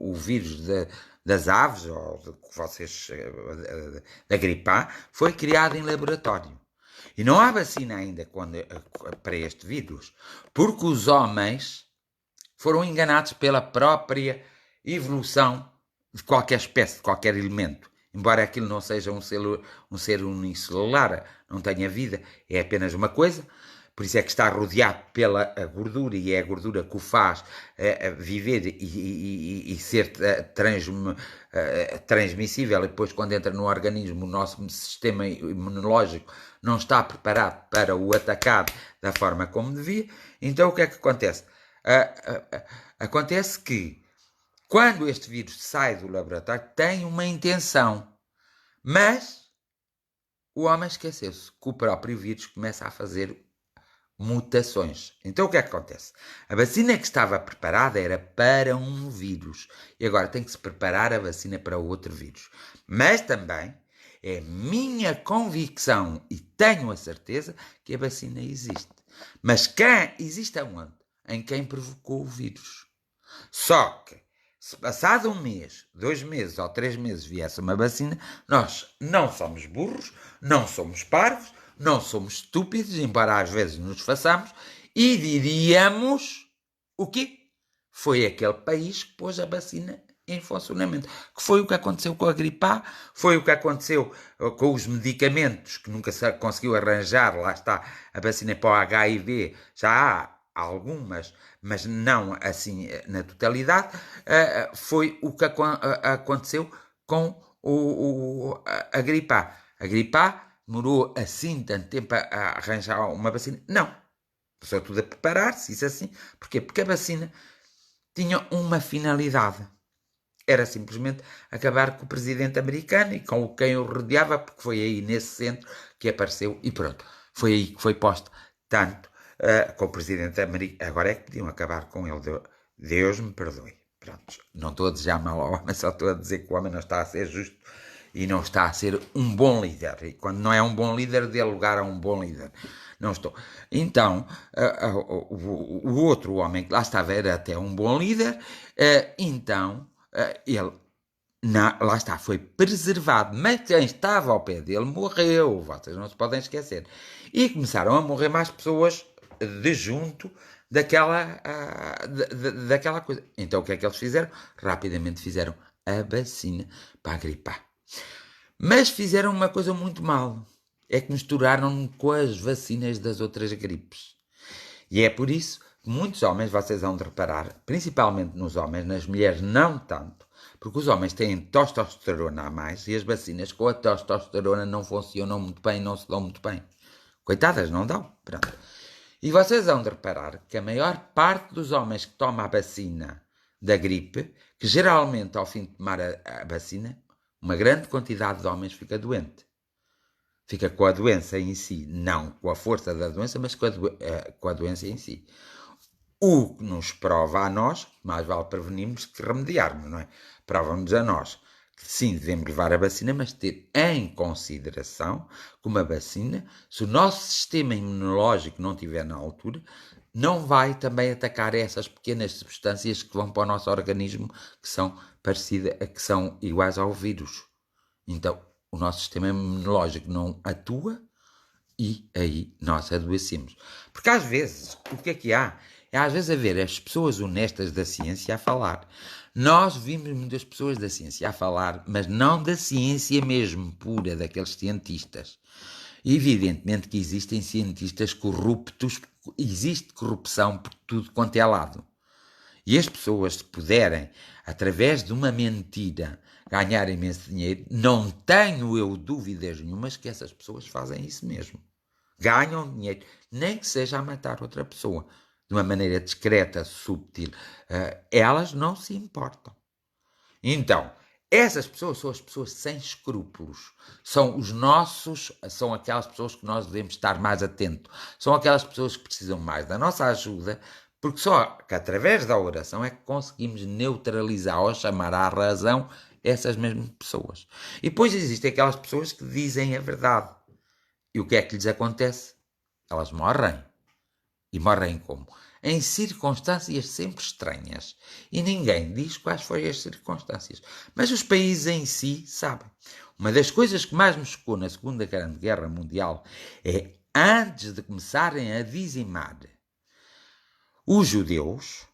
Speaker 1: o vírus das aves, ou da gripe A, foi criado em laboratório. E não há vacina ainda para este vírus, porque os homens foram enganados pela própria evolução de qualquer espécie, de qualquer elemento. Embora aquilo não seja um ser unicelular, não tenha vida, é apenas uma coisa, por isso é que está rodeado pela gordura, e é a gordura que o faz viver e ser transmissível, e depois quando entra no organismo o nosso sistema imunológico não está preparado para o atacar da forma como devia. Então o que é que acontece? Acontece que quando este vírus sai do laboratório tem uma intenção, mas o homem esqueceu-se que o próprio vírus começa a fazer mutações. Então o que é que acontece? A vacina que estava preparada era para um vírus e agora tem que se preparar a vacina para outro vírus. Mas também é minha convicção e tenho a certeza que a vacina existe. Mas quem existe aonde? Em quem provocou o vírus. Só que se passado 1 mês, 2 meses ou 3 meses viesse uma vacina, nós não somos burros, não somos parvos, não somos estúpidos, embora às vezes nos façamos, e diríamos o quê? Foi aquele país que pôs a vacina em funcionamento. Que foi o que aconteceu com a gripe A, foi o que aconteceu com os medicamentos que nunca se conseguiu arranjar, lá está, a vacina para o HIV, já há algumas, mas não assim na totalidade, foi o que aconteceu com a gripe A. A gripe A demorou assim tanto tempo a arranjar uma vacina? Não. Passou tudo a preparar-se, isso assim. Porquê? Porque a vacina tinha uma finalidade. Era simplesmente acabar com o presidente americano e com quem o rodeava, porque foi aí nesse centro que apareceu e pronto. Foi aí que foi posto tanto com o presidente americano. Agora é que podiam acabar com ele. Deus me perdoe. Pronto, não estou a desejar mal ao homem, só estou a dizer que o homem não está a ser justo e não está a ser um bom líder. E quando não é um bom líder, dê lugar a um bom líder. Não estou. Então, o outro homem que lá estava era até um bom líder, então ele lá está, foi preservado, mas quem estava ao pé dele morreu, vocês não se podem esquecer. E começaram a morrer mais pessoas de junto daquela coisa. Então o que é que eles fizeram? Rapidamente fizeram a vacina para a gripe A. Mas fizeram uma coisa muito mal. É que misturaram com as vacinas das outras gripes. E é por isso que muitos homens, vocês vão de reparar, principalmente nos homens, nas mulheres não tanto, porque os homens têm testosterona a mais e as vacinas com a testosterona não funcionam muito bem, não se dão muito bem. Coitadas, não dão. Pronto. E vocês vão de reparar que a maior parte dos homens que tomam a vacina da gripe, que geralmente ao fim de tomar a vacina, uma grande quantidade de homens fica doente. Fica com a doença em si, não com a força da doença, mas com a doença em si. O que nos prova a nós, mais vale prevenirmos que remediarmos, não é? Prova-nos a nós que sim, devemos levar a vacina, mas ter em consideração que uma vacina, se o nosso sistema imunológico não estiver na altura, não vai também atacar essas pequenas substâncias que vão para o nosso organismo, que são que são iguais ao vírus. Então, o nosso sistema imunológico não atua e aí nós adoecemos. Porque às vezes, o que há? É às vezes a ver as pessoas honestas da ciência a falar. Nós vimos muitas pessoas da ciência a falar, mas não da ciência mesmo pura, daqueles cientistas. Evidentemente que existem cientistas corruptos, existe corrupção por tudo quanto é lado. E as pessoas, se puderem, através de uma mentira, ganhar imenso dinheiro, não tenho eu dúvidas nenhumas que essas pessoas fazem isso mesmo. Ganham dinheiro, nem que seja a matar outra pessoa, de uma maneira discreta, subtil. Elas não se importam. Então, essas pessoas são as pessoas sem escrúpulos. São aquelas pessoas que nós devemos estar mais atentos. São aquelas pessoas que precisam mais da nossa ajuda, porque só que através da oração é que conseguimos neutralizar ou chamar à razão essas mesmas pessoas. E depois existem aquelas pessoas que dizem a verdade. E o que é que lhes acontece? Elas morrem. E morrem como? Em circunstâncias sempre estranhas. E ninguém diz quais foram as circunstâncias. Mas os países em si sabem. Uma das coisas que mais me chocou na Segunda Grande Guerra Mundial é, antes de começarem a dizimar os judeus,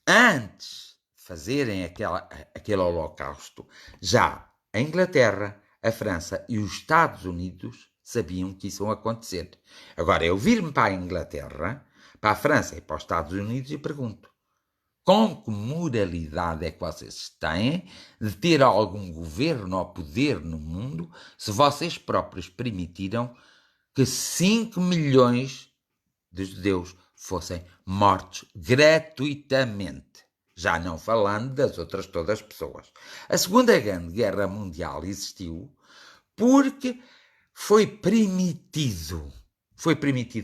Speaker 1: antes de fazerem aquele holocausto, já a Inglaterra, a França e os Estados Unidos sabiam que isso ia acontecer. Agora, eu vir-me para a Inglaterra, para a França e para os Estados Unidos e pergunto: com que moralidade é que vocês têm de ter algum governo ou poder no mundo se vocês próprios permitiram que 5 milhões de judeus fossem mortos gratuitamente? Já não falando das outras todas as pessoas. A Segunda Grande Guerra Mundial existiu porque foi permitido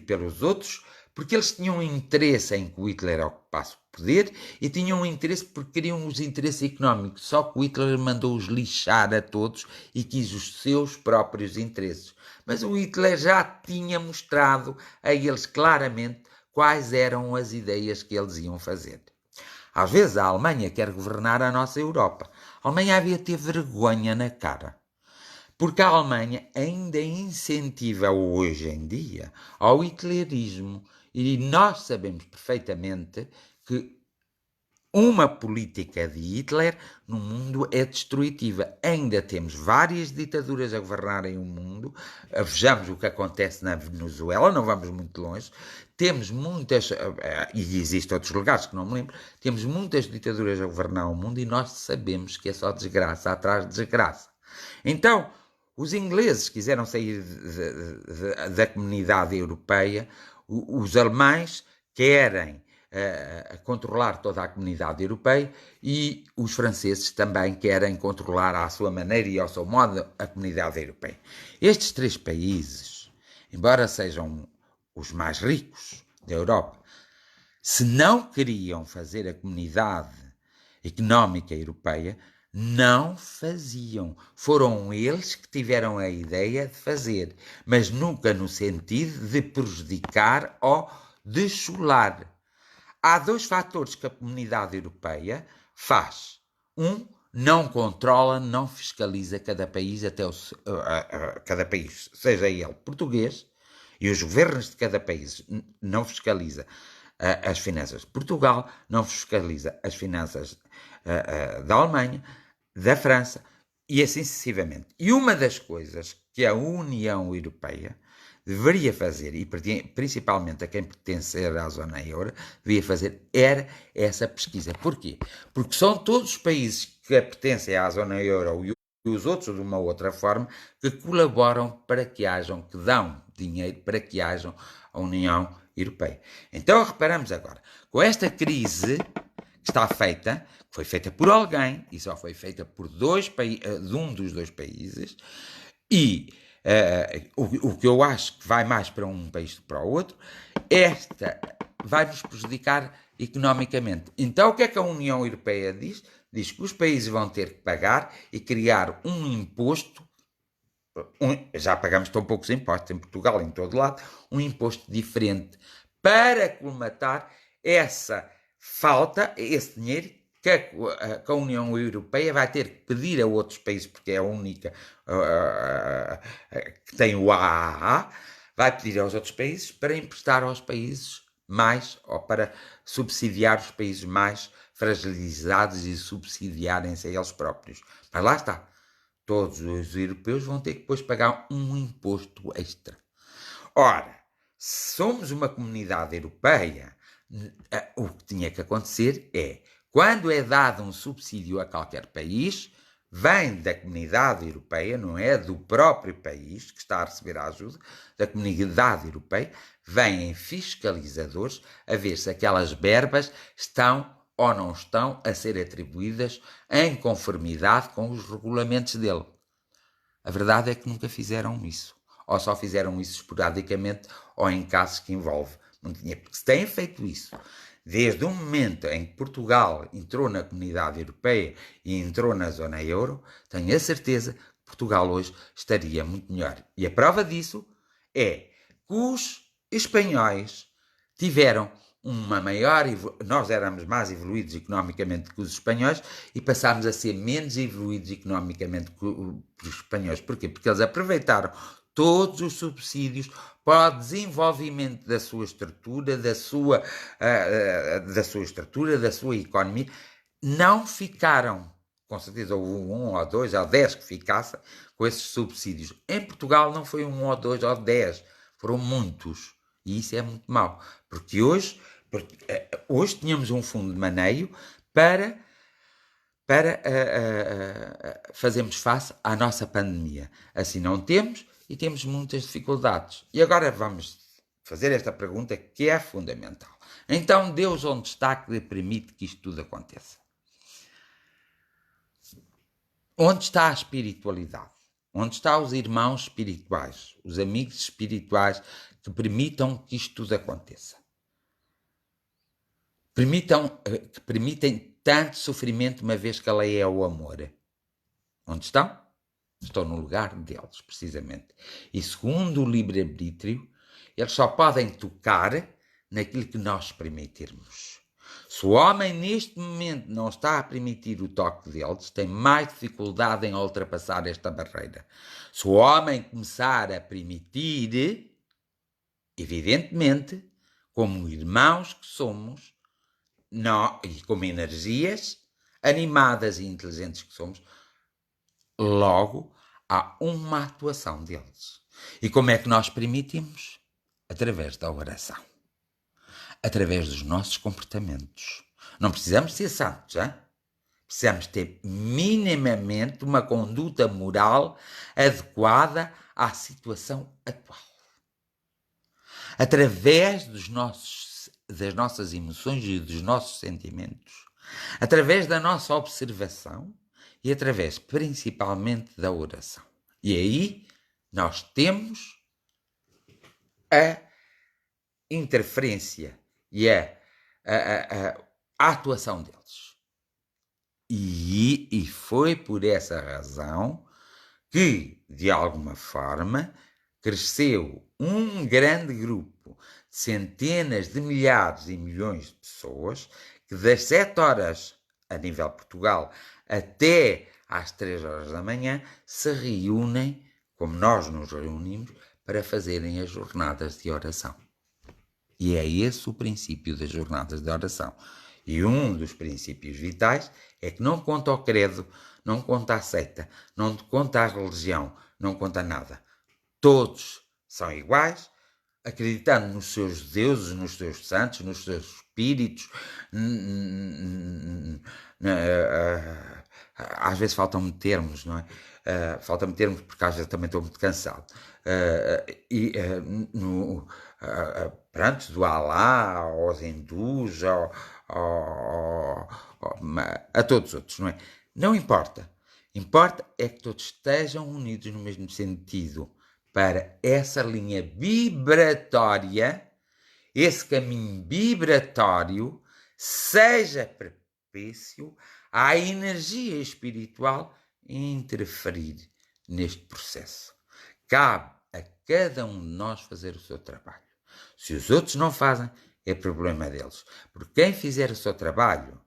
Speaker 1: pelos outros, porque eles tinham um interesse em que o Hitler ocupasse o poder e tinham um interesse porque queriam os interesses económicos. Só que o Hitler mandou-os lixar a todos e quis os seus próprios interesses. Mas o Hitler já tinha mostrado a eles claramente quais eram as ideias que eles iam fazer. Às vezes a Alemanha quer governar a nossa Europa. A Alemanha havia de ter vergonha na cara. Porque a Alemanha ainda incentiva hoje em dia ao hitlerismo. E nós sabemos perfeitamente que uma política de Hitler no mundo é destrutiva. Ainda temos várias ditaduras a governarem o mundo. Vejamos o que acontece na Venezuela, não vamos muito longe. Temos muitas, e existem outros lugares que não me lembro, temos muitas ditaduras a governar o mundo e nós sabemos que é só desgraça atrás de desgraça. Então, os ingleses quiseram sair da comunidade europeia, os alemães querem controlar toda a comunidade europeia e os franceses também querem controlar à sua maneira e ao seu modo a comunidade europeia. Estes três países, embora sejam os mais ricos da Europa, se não queriam fazer a comunidade económica europeia, não faziam. Foram eles que tiveram a ideia de fazer, mas nunca no sentido de prejudicar ou descholar. Há dois fatores que a comunidade europeia faz. Um, não controla, não fiscaliza cada país, cada país, seja ele português, e os governos de cada país não fiscaliza as finanças de Portugal, não fiscaliza as finanças da Alemanha, da França, e assim sucessivamente. E uma das coisas que a União Europeia deveria fazer, e principalmente a quem pertencer à zona euro, devia fazer, era essa pesquisa. Porquê? Porque são todos os países que pertencem à zona euro e os outros de uma outra forma que colaboram para que hajam, que dão dinheiro para que hajam a União Europeia. Então reparamos agora, com esta crise que está feita, que foi feita por alguém, e só foi feita por de um dos dois países, e o que eu acho que vai mais para um país do que para o outro, esta vai nos prejudicar economicamente. Então o que é que a União Europeia diz? Diz que os países vão ter que pagar e criar um imposto, já pagamos tão poucos impostos em Portugal, em todo lado, um imposto diferente para colmatar essa falta, esse dinheiro que a União Europeia vai ter que pedir a outros países, porque é a única que tem o AAA, vai pedir aos outros países para emprestar aos países mais, ou para subsidiar os países mais fragilizados e subsidiarem-se a eles próprios. Mas lá está. Todos os europeus vão ter que depois pagar um imposto extra. Ora, se somos uma comunidade europeia, o que tinha que acontecer é, quando é dado um subsídio a qualquer país, vem da comunidade europeia, não é do próprio país que está a receber a ajuda, da comunidade europeia, vêm fiscalizadores a ver se aquelas verbas estão ou não estão a ser atribuídas em conformidade com os regulamentos dele. A verdade é que nunca fizeram isso. Ou só fizeram isso esporadicamente ou em casos que envolve muito dinheiro. Porque se têm feito isso desde o momento em que Portugal entrou na Comunidade Europeia e entrou na zona euro, tenho a certeza que Portugal hoje estaria muito melhor. E a prova disso é que os espanhóis tiveram uma maior... Nós éramos mais evoluídos economicamente que os espanhóis e passámos a ser menos evoluídos economicamente que os espanhóis. Porquê? Porque eles aproveitaram todos os subsídios para o desenvolvimento da sua estrutura, da sua estrutura, da sua economia. Não ficaram, com certeza houve um ou dois ou 10 que ficassem com esses subsídios. Em Portugal não foi um ou dois ou 10, foram muitos. E isso é muito mau, porque hoje tínhamos um fundo de maneio para fazermos face à nossa pandemia. Assim não temos e temos muitas dificuldades. E agora vamos fazer esta pergunta que é fundamental. Então Deus onde está que permite que isto tudo aconteça? Onde está a espiritualidade? Onde estão os irmãos espirituais, os amigos espirituais que permitam que isto tudo aconteça? Que permitem tanto sofrimento, uma vez que a lei é o amor. Onde estão? Estão no lugar deles, precisamente. E segundo o livre-arbítrio, eles só podem tocar naquilo que nós permitirmos. Se o homem neste momento não está a permitir o toque deles, tem mais dificuldade em ultrapassar esta barreira. Se o homem começar a permitir, evidentemente, como irmãos que somos, e como energias animadas e inteligentes que somos, logo há uma atuação deles. E como é que nós permitimos? Através da oração. Através dos nossos comportamentos. Não precisamos ser santos, hein? Precisamos ter minimamente uma conduta moral adequada à situação atual. Através das nossas emoções e dos nossos sentimentos, através da nossa observação e através principalmente da oração. E aí nós temos a interferência e a atuação deles. E foi por essa razão que, de alguma forma, cresceu um grande grupo de centenas de milhares e milhões de pessoas que das 7 horas a nível Portugal até às 3 horas da manhã se reúnem, como nós nos reunimos, para fazerem as jornadas de oração. E é esse o princípio das jornadas de oração. E um dos princípios vitais é que não conta o credo, não conta a seita, não conta a religião, não conta nada. Todos são iguais, acreditando nos seus deuses, nos seus santos, nos seus espíritos. Às vezes faltam-me termos, não é? Faltam-me termos porque às vezes também estou muito cansado. Pronto, do Alá, aos hindus, a todos os outros, não é? Não importa. Importa é que todos estejam unidos no mesmo sentido, para essa linha vibratória, esse caminho vibratório, seja propício à energia espiritual interferir neste processo. Cabe a cada um de nós fazer o seu trabalho. Se os outros não fazem, é problema deles. Porque quem fizer o seu trabalho,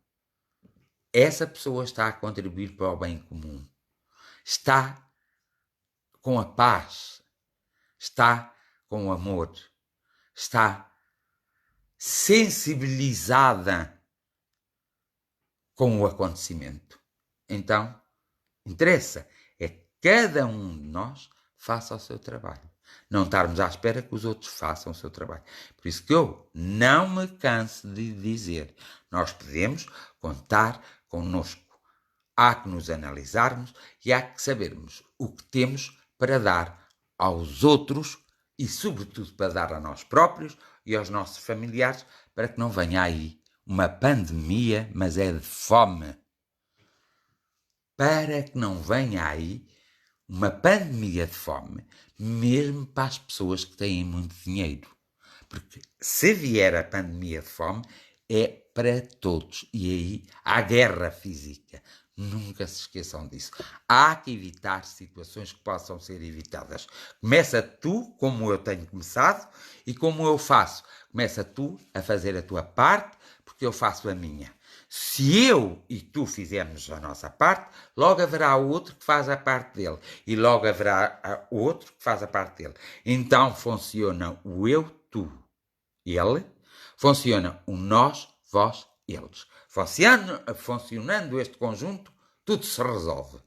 Speaker 1: essa pessoa está a contribuir para o bem comum. Está com a paz. Está com o amor. Está sensibilizada com o acontecimento. Então, interessa é que cada um de nós faça o seu trabalho. Não estarmos à espera que os outros façam o seu trabalho. Por isso que eu não me canso de dizer, nós podemos contar connosco. Há que nos analisarmos e há que sabermos o que temos para dar aos outros e, sobretudo, para dar a nós próprios e aos nossos familiares, para que não venha aí uma pandemia, mas é de fome. Para que não venha aí uma pandemia de fome, mesmo para as pessoas que têm muito dinheiro. Porque se vier a pandemia de fome, é para todos. E aí há guerra física. Nunca se esqueçam disso. Há que evitar situações que possam ser evitadas. Começa tu, como eu tenho começado, e como eu faço. Começa tu a fazer a tua parte, porque eu faço a minha. Se eu e tu fizermos a nossa parte, logo haverá outro que faz a parte dele. E logo haverá outro que faz a parte dele. Então funciona o eu, tu, ele. Funciona o nós, vós, eles. Funcionando este conjunto, tudo se resolve.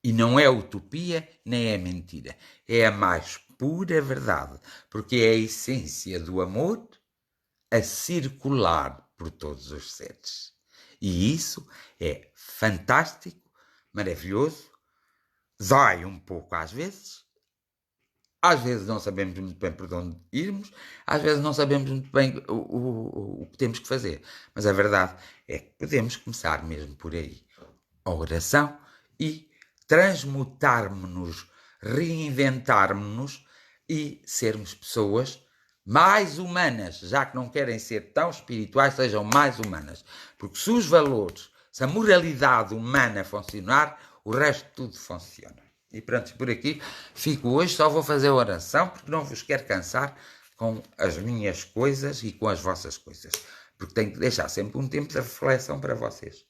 Speaker 1: E não é utopia, nem é mentira. É a mais pura verdade. Porque é a essência do amor a circular por todos os seres. E isso é fantástico, maravilhoso, dói um pouco às vezes não sabemos muito bem por onde irmos, às vezes não sabemos muito bem o que temos que fazer, mas a verdade é que podemos começar mesmo por aí, a oração, e transmutarmos-nos, reinventarmos-nos e sermos pessoas mais humanas, já que não querem ser tão espirituais, sejam mais humanas. Porque se os valores, se a moralidade humana funcionar, o resto tudo funciona. E pronto, por aqui fico hoje, só vou fazer oração, porque não vos quero cansar com as minhas coisas e com as vossas coisas. Porque tenho que deixar sempre um tempo de reflexão para vocês.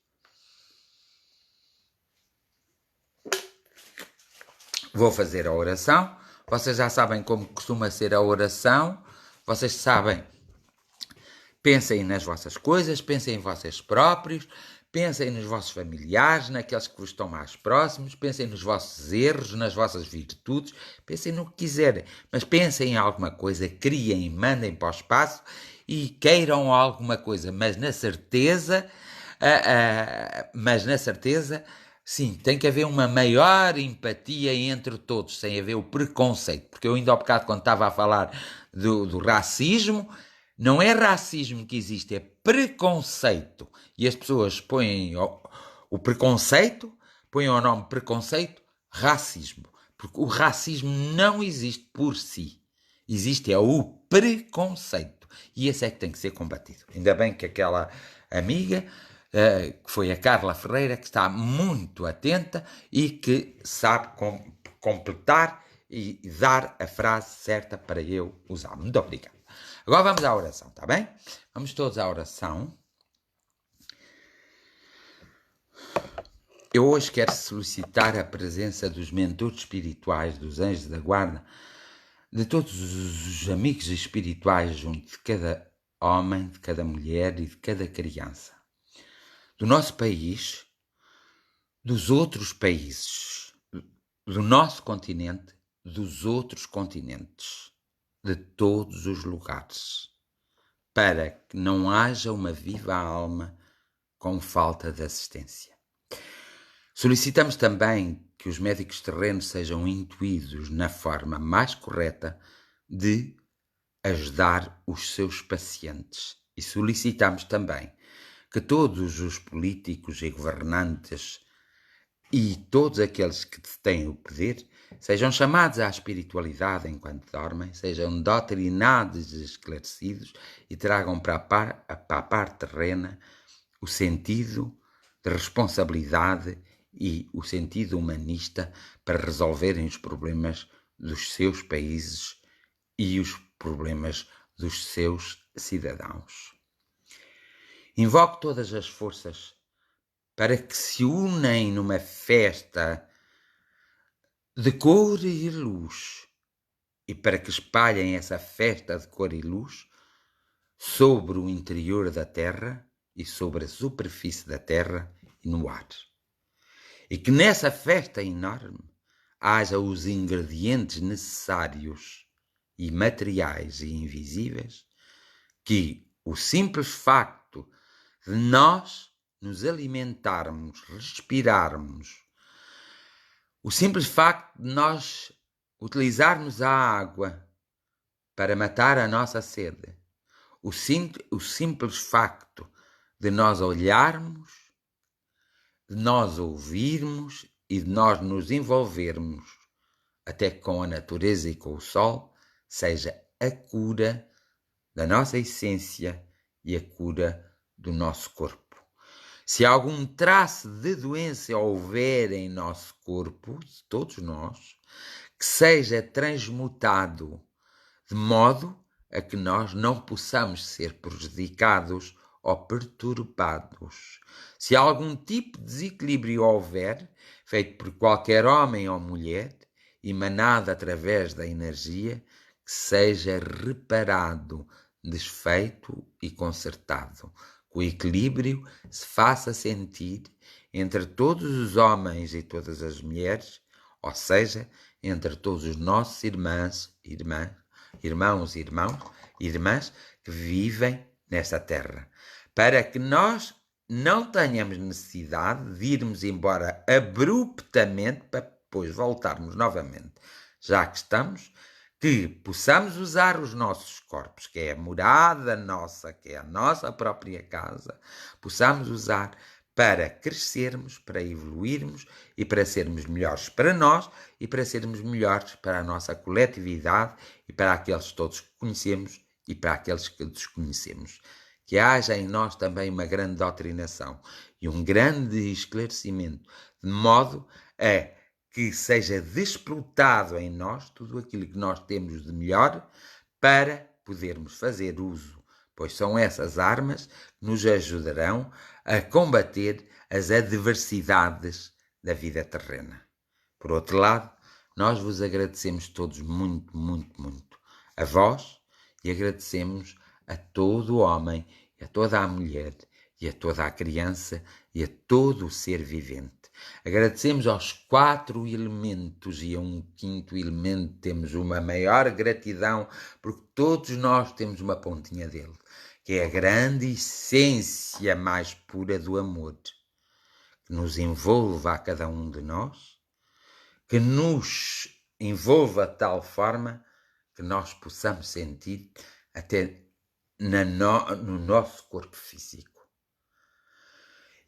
Speaker 1: Vou fazer a oração. Vocês já sabem como costuma ser a oração. Vocês sabem, pensem nas vossas coisas, pensem em vocês próprios, pensem nos vossos familiares, naqueles que vos estão mais próximos, pensem nos vossos erros, nas vossas virtudes, pensem no que quiserem, mas pensem em alguma coisa, criem, mandem para o espaço e queiram alguma coisa, mas na certeza, sim, tem que haver uma maior empatia entre todos, sem haver o preconceito. Porque eu ainda há bocado, quando estava a falar do racismo, não é racismo que existe, é preconceito. E as pessoas põem o preconceito, põem o nome preconceito, racismo. Porque o racismo não existe por si. Existe é o preconceito. E esse é que tem que ser combatido. Ainda bem que aquela amiga que foi a Carla Ferreira, que está muito atenta e que sabe completar e dar a frase certa para eu usar. Muito obrigado. Agora vamos à oração, está bem? Vamos todos à oração. Eu hoje quero solicitar a presença dos mentores espirituais, dos anjos da guarda, de todos os amigos espirituais junto de cada homem, de cada mulher e de cada criança. Do nosso país, dos outros países, do nosso continente, dos outros continentes, de todos os lugares, para que não haja uma viva alma com falta de assistência. Solicitamos também que os médicos terrenos sejam intuídos na forma mais correta de ajudar os seus pacientes. E solicitamos também que todos os políticos e governantes e todos aqueles que têm o poder sejam chamados à espiritualidade enquanto dormem, sejam doutrinados e esclarecidos e tragam para a parte terrena o sentido de responsabilidade e o sentido humanista para resolverem os problemas dos seus países e os problemas dos seus cidadãos. Invoco todas as forças para que se unem numa festa de cor e luz e para que espalhem essa festa de cor e luz sobre o interior da Terra e sobre a superfície da Terra e no ar. E que nessa festa enorme haja os ingredientes necessários e materiais e invisíveis que o simples facto de nós nos alimentarmos, respirarmos, o simples facto de nós utilizarmos a água para matar a nossa sede, o simples facto de nós olharmos, de nós ouvirmos e de nós nos envolvermos até com a natureza e com o sol, seja a cura da nossa essência e a cura do nosso corpo. Se algum traço de doença houver em nosso corpo, de todos nós, que seja transmutado de modo a que nós não possamos ser prejudicados ou perturbados. Se algum tipo de desequilíbrio houver, feito por qualquer homem ou mulher, emanado através da energia, que seja reparado, desfeito e consertado. Que o equilíbrio se faça sentir entre todos os homens e todas as mulheres, ou seja, entre todos os nossos irmãos e irmãs que vivem nesta terra, para que nós não tenhamos necessidade de irmos embora abruptamente para depois voltarmos novamente, já que estamos, que possamos usar os nossos corpos, que é a morada nossa, que é a nossa própria casa, possamos usar para crescermos, para evoluirmos e para sermos melhores para nós e para sermos melhores para a nossa coletividade e para aqueles todos que conhecemos e para aqueles que desconhecemos. Que haja em nós também uma grande doutrinação e um grande esclarecimento, de modo a que seja desplotado em nós tudo aquilo que nós temos de melhor para podermos fazer uso, pois são essas armas que nos ajudarão a combater as adversidades da vida terrena. Por outro lado, nós vos agradecemos todos muito, muito, muito. A vós, e agradecemos a todo o homem, e a toda a mulher, e a toda a criança, e a todo o ser vivente. Agradecemos aos 4 elementos e a um 5º elemento temos uma maior gratidão, porque todos nós temos uma pontinha dele, que é a grande essência mais pura do amor, que nos envolva a cada um de nós, que nos envolva de tal forma que nós possamos sentir até no nosso corpo físico.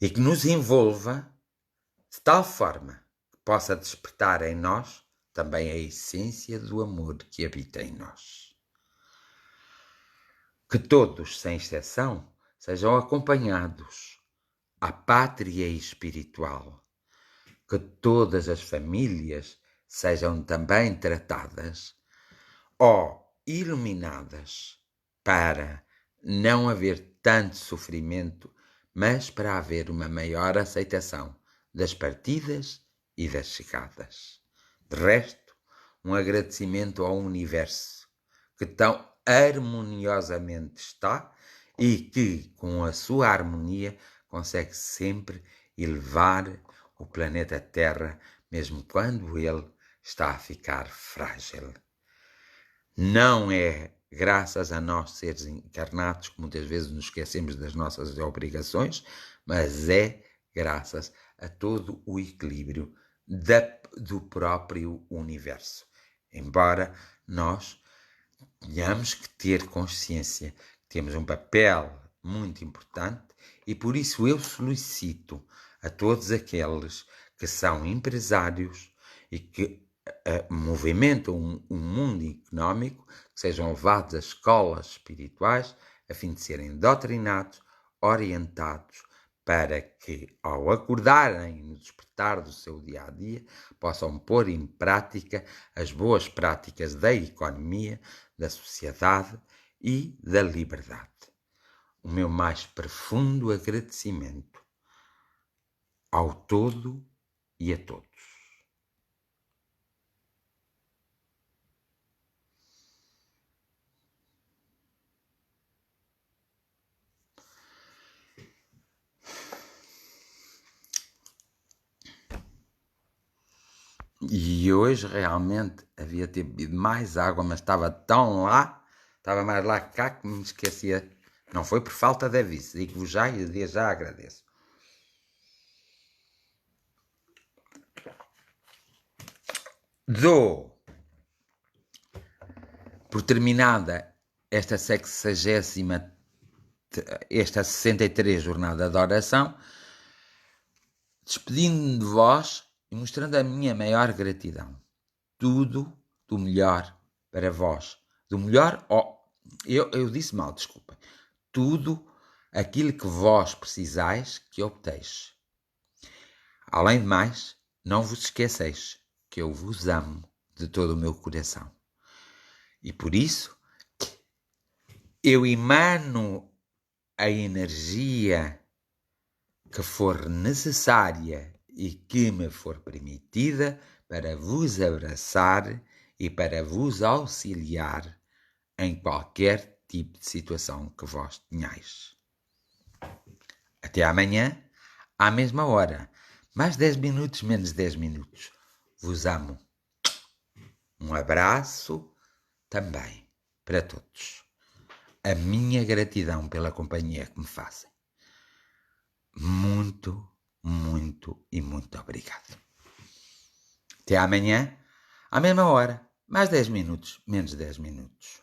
Speaker 1: E que nos envolva de tal forma que possa despertar em nós também a essência do amor que habita em nós. Que todos, sem exceção, sejam acompanhados à pátria espiritual, que todas as famílias sejam também tratadas ou iluminadas para não haver tanto sofrimento, mas para haver uma maior aceitação das partidas e das chegadas. De resto, um agradecimento ao universo, que tão harmoniosamente está e que, com a sua harmonia, consegue sempre elevar o planeta Terra, mesmo quando ele está a ficar frágil. Não é graças a nós seres encarnados que muitas vezes nos esquecemos das nossas obrigações, mas é graças a todo o equilíbrio do próprio universo. Embora nós tenhamos que ter consciência que temos um papel muito importante e por isso eu solicito a todos aqueles que são empresários e que movimentam um mundo económico, que sejam levados às escolas espirituais a fim de serem doutrinados, orientados, para que, ao acordarem no despertar do seu dia-a-dia, possam pôr em prática as boas práticas da economia, da sociedade e da liberdade. O meu mais profundo agradecimento ao todo e a todos. E hoje realmente havia ter bebido mais água, mas estava tão lá, estava mais lá que cá, que me esquecia. Não foi por falta de aviso, digo-vos já e desde já agradeço. Dou por terminada esta 63ª jornada de oração, despedindo-me de vós e mostrando a minha maior gratidão. Tudo do melhor para vós. Do melhor, eu disse mal, desculpa. Tudo aquilo que vós precisais que obteis. Além de mais, não vos esqueceis que eu vos amo de todo o meu coração. E por isso, eu emano a energia que for necessária e que me for permitida para vos abraçar e para vos auxiliar em qualquer tipo de situação que vós tenhais. Até amanhã, à mesma hora, mais 10 minutos, menos 10 minutos. Vos amo. Um abraço também para todos. A minha gratidão pela companhia que me fazem. Muito, muito e muito obrigado. Até amanhã, à mesma hora, mais 10 minutos, menos 10 minutos.